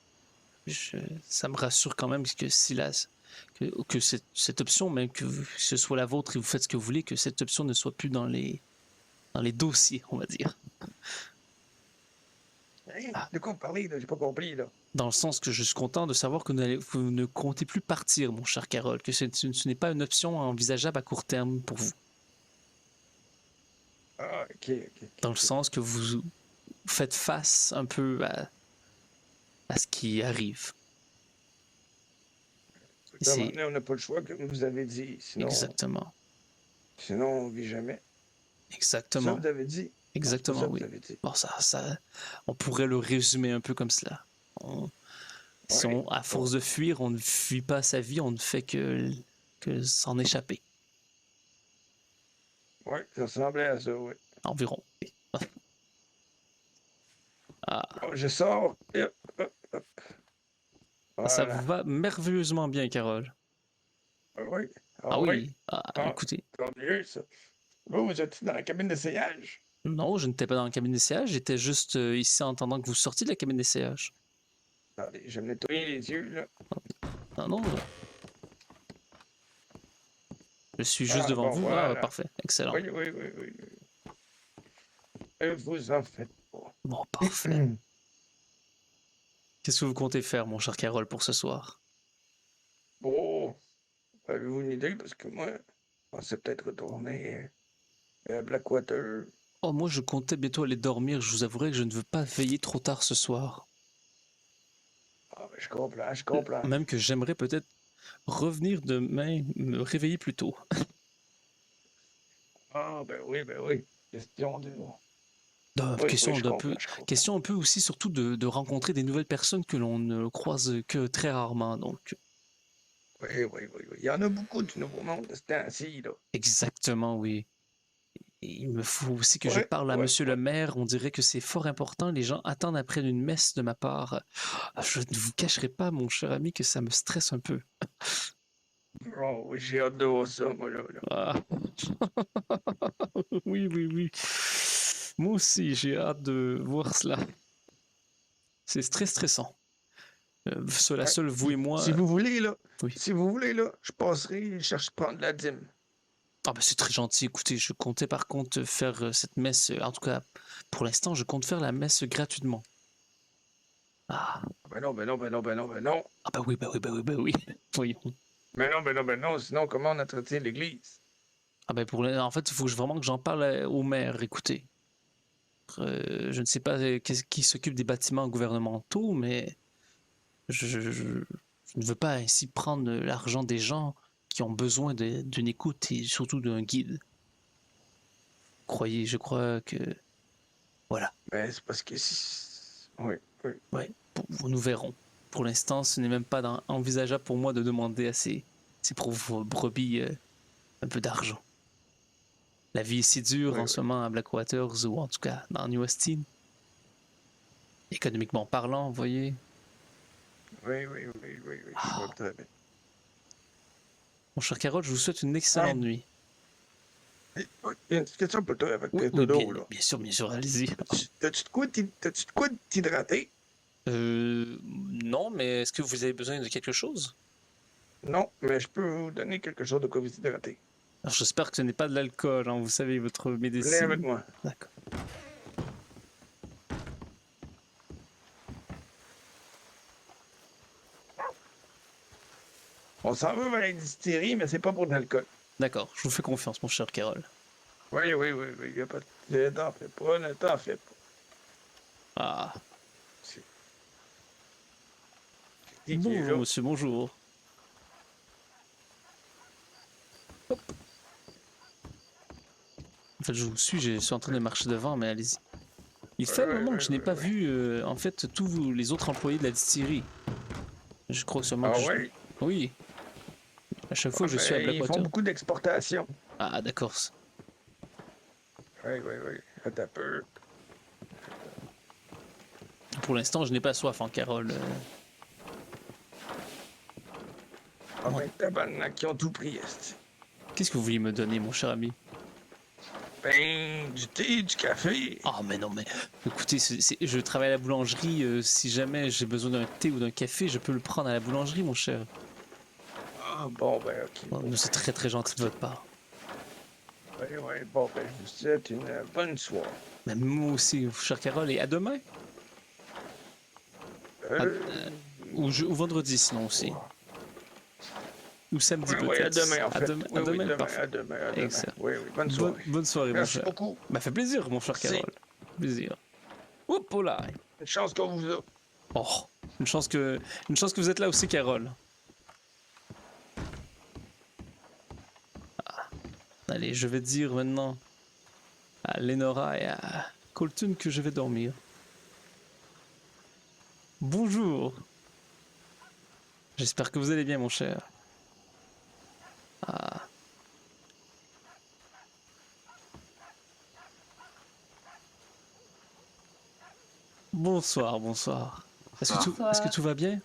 ça me rassure quand même que si que cette option, même que ce soit la vôtre et vous faites ce que vous voulez, que cette option ne soit plus dans les dossiers, on va dire. Hein? Ah. De quoi vous parlez, là? J'ai pas compris, là. Dans le sens que je suis content de savoir que vous ne comptez plus partir, mon cher Carole, que ce n'est pas une option envisageable à court terme pour vous. Ah, ok, ok, ok. Dans le sens que vous faites face un peu à ce qui arrive. Et À un moment c'est donné, on n'a pas le choix, comme vous avez dit. exactement, Sinon on vit jamais. Ça, exactement, vous avez dit? Non, c'est pas exactement, ça que vous oui. avez dit. Bon, on pourrait le résumer un peu comme cela. Si Oui. à force de fuir, on ne fuit pas sa vie, on ne fait que s'en échapper. Oui, ça ressemblait à ça, oui. Environ. Ah, Bon, je sors. Et hop, hop, hop. ça vous Voilà. va merveilleusement bien, Carole. Oui. Ah Ah oui. oui, ah, Ah, écoutez, tant mieux, ça. Vous êtes dans la cabine d'essayage? non, je n'étais pas dans la cabine d'essayage, j'étais juste ici en attendant que vous sortiez de la cabine d'essayage. Attendez, je vais me nettoyer les yeux, là. Non, non, je suis juste Ah, devant bon, vous. Ah, voilà. parfait, excellent. Oui, oui, oui, oui, oui. Vous en faites pas. Bon, parfait. Qu'est-ce que vous comptez faire, mon cher Carole, pour ce soir? Oh, avez-vous une idée? Parce que moi, je pensais peut-être retourner à Blackwater. Oh, moi, je comptais bientôt aller dormir. Je vous avouerai que je ne veux pas veiller trop tard ce soir. Ah, ben, je comprends, je comprends. Même que j'aimerais peut-être revenir demain, me réveiller plus tôt. Ah, ben oui, ben oui. Question de... Oui, oui, Question je d'un comprends, peu, je comprends. question un peu aussi surtout de rencontrer des nouvelles personnes que l'on ne croise que très rarement. Donc, Oui, oui, oui, oui. Il y en a beaucoup du Nouveau Monde de ce temps-ci, là. exactement, oui. Et il me faut aussi que je Ouais, parle à ouais, monsieur le maire. On dirait que c'est fort important. Les gens attendent après une messe de ma part. Je ne vous cacherai pas, mon cher ami, que ça me stresse un peu. Oh, oui, j'ai hâte de voir ça, moi, là. Ah. Oui, oui, oui. Moi aussi, j'ai hâte de voir cela. C'est très stressant. Cela Ouais. seul, vous et moi. Si vous voulez, là, Oui. si vous voulez, là, je passerai chercher prendre la dîme. Ah ben c'est très gentil. Écoutez, je comptais par contre faire cette messe. En tout cas, pour l'instant, je compte faire la messe gratuitement. Ah, Ben non, ben non, ben non, ben non, ben non. ah bah oui, bah oui, bah oui, bah oui. Voyons. Ben non, ben non, ben non, sinon comment on entretient l'église? Ah ben en fait, il faut vraiment que j'en parle au maire. Écoutez, je ne sais pas qui s'occupe des bâtiments gouvernementaux, mais je ne veux pas ainsi prendre l'argent des gens qui ont besoin d'une écoute et surtout d'un guide. Je crois que voilà. Ben, c'est parce que oui, oui. Ouais, nous verrons. Pour l'instant, ce n'est même pas envisageable pour moi de demander à ces pauvres brebis un peu d'argent. La vie est si dure Oui, en oui. ce moment à Blackwaters, ou en tout cas dans New Austin. Économiquement parlant, vous voyez. Oui, oui, oui, oui, oui, je vois très bien. Mon cher Carole, je vous souhaite une excellente nuit. Il y a une petite question pour toi avec Oui, ton dos, là. bien sûr, allez-y. T'as-tu de quoi t'hydrater? Non, mais est-ce que vous avez besoin de quelque chose? Non, mais je peux vous donner quelque chose de quoi vous hydrater. Alors, j'espère que ce n'est pas de l'alcool, hein, vous savez, votre Venez médecine. avec moi. D'accord. On s'en va vers la distillerie, mais c'est pas pour de l'alcool. D'accord, je vous fais confiance, mon cher Carole. Oui, oui, oui, oui, y a pas de... Ne t'en fais pas, ne t'en fais pas. Ah, C'est qui est bonjour, là? monsieur, bonjour. Hop. En fait, je vous suis, je suis en train de marcher devant, mais allez-y. Il fait un moment que je n'ai pas vu, en fait, tous les autres employés de la distillerie. Je crois seulement Ah que je... ouais? Oui, à chaque fois Ah, que je suis à ben, ils font Blackwater. beaucoup d'exportation. Ah, d'accord. Oui, oui, oui. Attends un peu. Pour l'instant, je n'ai pas soif, hein, Carole. Ah ben, tabarnak, qui ont tout pris, esti. Qu'est-ce que vous vouliez me donner, mon cher ami? Ben, du thé, du café. Ah, mais non, mais écoutez, je travaille à la boulangerie. Si jamais j'ai besoin d'un thé ou d'un café, je peux le prendre à la boulangerie, mon cher. Ah, bon, ben, ok. Oh, mais c'est très très gentil de votre part. Oui, oui, bon, ben, je vous souhaite une bonne soirée. Mais moi aussi, cher Carole, et à demain? Ou vendredi, sinon aussi. Ou samedi Oui, oui, peut-être. à demain, en fait. À demain, Oui, oui, demain, parfait. à demain, à demain. Excellent. Oui, oui, bonne soirée. Bonne soirée, mon Merci cher. beaucoup. Bah, fait plaisir, mon cher Merci. Carole. Plaisir. Oups, oh là. Une chance qu'on vous a. Oh, une chance que vous êtes là aussi, Carole. Ah. Allez, je vais dire maintenant à Lenora et à Colton que je vais dormir. Bonjour. J'espère que vous allez bien, mon cher. Ah. Bonsoir, bonsoir. Est-ce que tout va bien?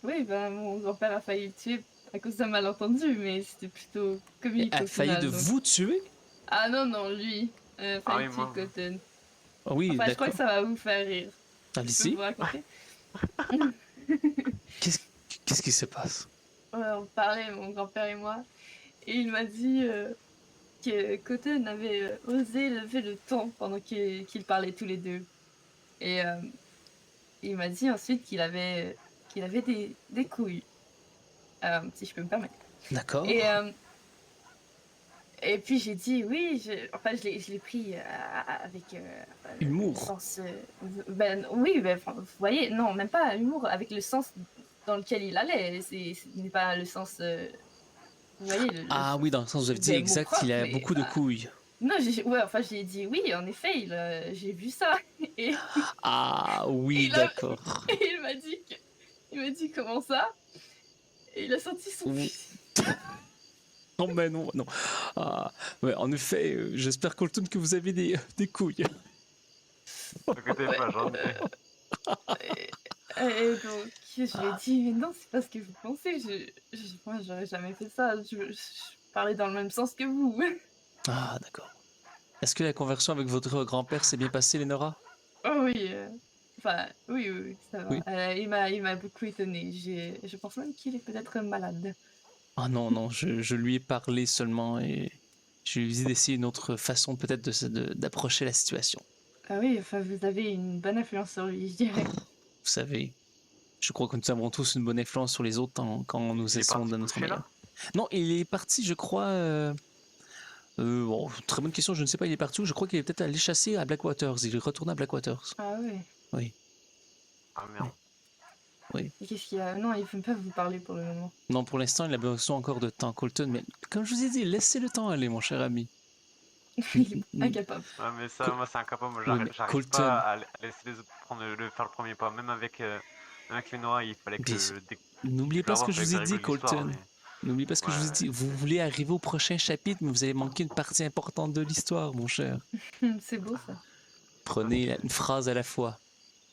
Oui, ben mon grand-père a failli le tuer à cause d'un malentendu, mais c'était plutôt comique Elle au a failli final. de donc- vous tuer? Ah non, non, lui. Ah Failli oui, tuer moi. Cotton. Ah oui, Enfin, je crois d'accord. que ça va vous faire rire. Je peux Allez-y. vous raconter? Qu'est-ce qu'est-ce qui se passe? On parlait, mon grand-père et moi, et il m'a dit que Cotton avait osé lever le ton pendant qu'ils parlaient tous les deux. Et il m'a dit ensuite qu'il avait des couilles, si je peux me permettre. D'accord. Et puis j'ai dit oui, enfin je l'ai pris avec Humour. le sens. Ben oui, ben, enfin, vous voyez, non, même pas humour, avec le sens dans lequel il allait. Ce n'est pas le sens. Vous voyez Ah oui, dans le sens où vous avez dit des mots exact, propres, il a mais, beaucoup de couilles. Non, ouais, enfin j'ai dit oui, en effet, j'ai vu ça. Et, Ah oui, Il a- d'accord. et il m'a dit comment ça? Et il a sorti son Oui. fusil. Non, mais non, non. Ah, ouais, en effet, j'espère, Colton, que vous avez des couilles. T'inquiète pas, j'en ai. Et donc, je lui ai dit, mais non, c'est pas ce que vous pensez. Moi, j'aurais jamais fait ça. Je parlais dans le même sens que vous. Ah, d'accord. Est-ce que la conversion avec votre grand-père s'est bien passée, Lénora? Oh oui, enfin, oui, ça va. Oui. Il m'a beaucoup étonné. Je pense même qu'il est peut-être malade. Ah non, non, je lui ai parlé seulement et je lui ai dit d'essayer une autre façon peut-être d'approcher la situation. Ah oui, enfin, vous avez une bonne influence sur lui, je dirais. Vous savez, je crois que nous avons tous une bonne influence sur les autres quand nous Il est essayons parti de notre coucher, là? meilleur. Non, il est parti, je crois. Bon, très bonne question, je ne sais pas, il est parti où? Je crois qu'il est peut-être allé chasser à Blackwaters. Il est retourné à Blackwaters. Ah oui. Oui. Ah merde. Et qu'est-ce qu'il y a? Non, il ne peut pas vous parler pour le moment. Non, pour l'instant, il a besoin encore de temps, Colton, mais comme je vous ai dit, laissez le temps aller, mon cher ami. Il est incapable. Ouais, mais ça, Col- moi, c'est incapable. Moi, Oui, mais j'arrive Colton. pas à laisser les autres faire le premier pas. Même avec les Noah, il fallait que Bien sûr. N'oubliez pas ce que je vous ai dit, Colton. N'oubliez pas ce que je vous ai dit. Vous voulez arriver au prochain chapitre, mais vous avez manqué une partie importante de l'histoire, mon cher. C'est beau ça. Prenez une phrase à la fois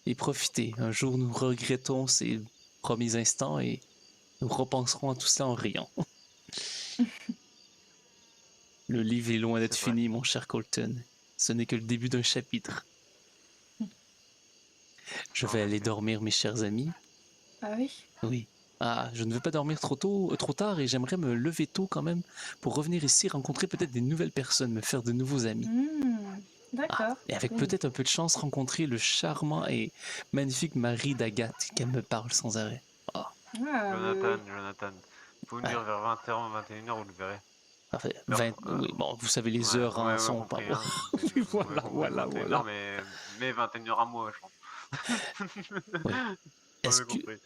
et profitez. Un jour, nous regrettons ces premiers instants et nous repenserons à tout cela en riant. Le livre est loin d'être C'est vrai. fini, mon cher Colton. Ce n'est que le début d'un chapitre. Je vais aller dormir, mes chers amis. Ah oui? Oui. Ah, je ne veux pas dormir trop tard et j'aimerais me lever tôt quand même pour revenir ici, rencontrer peut-être des nouvelles personnes, me faire de nouveaux amis. D'accord. Et avec Oui. peut-être un peu de chance, rencontrer le charmant et magnifique mari d'Agathe qui me parle sans arrêt. Ah, Jonathan. Faut venir vers 20h, 21h, vous le verrez. Parfait. Alors, Oui, bon, vous savez, les Ouais, heures ouais, sont compris, pas... hein. Oui, voilà, Ouais, compris, voilà, 21h, voilà. mais 21h à moi, je pense. Oui. Est-ce Ouais, que, compris.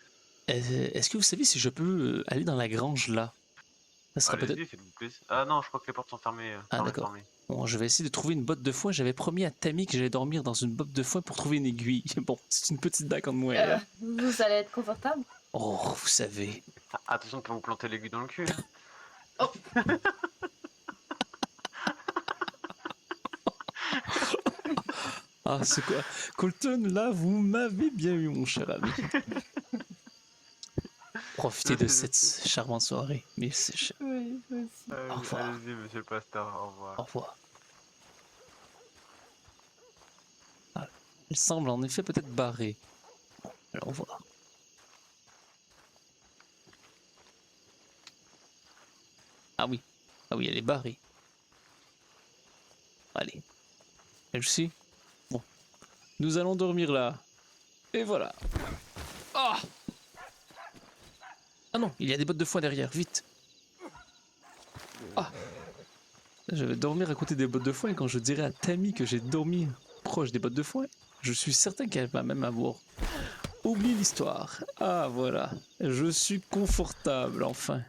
est-ce que vous savez si je peux aller dans la grange là? Ça sera peut-être... Allez-y, faites-vous plaisir. Ah non, je crois que les portes sont fermées. Ah, d'accord. Bon, je vais essayer de trouver une botte de foin. J'avais promis à Tammy que j'allais dormir dans une botte de foin pour trouver une aiguille. Bon, c'est une petite dague entre moi et elle. Vous allez être confortable? Oh, vous savez. Attention de pas vous planter l'aiguille dans le cul. Hein. Ah, c'est quoi? Colton, là, vous m'avez bien eu, mon cher ami. Profitez de cette charmante soirée. Mais c'est cher. Oui, moi aussi. Au revoir. Allez-y, monsieur le pasteur, au revoir. Au revoir. Ah, elle semble en effet peut-être barrée. Bon, alors au revoir. Ah oui. Ah oui, elle est barrée. Allez. Elle aussi. Bon. Nous allons dormir là. Et voilà. Ah! Ah non, il y a des bottes de foin derrière, vite. Ah! Je vais dormir à côté des bottes de foin et quand je dirai à Tammy que j'ai dormi proche des bottes de foin, je suis certain qu'elle va même avoir oublié l'histoire. Ah voilà, je suis confortable enfin.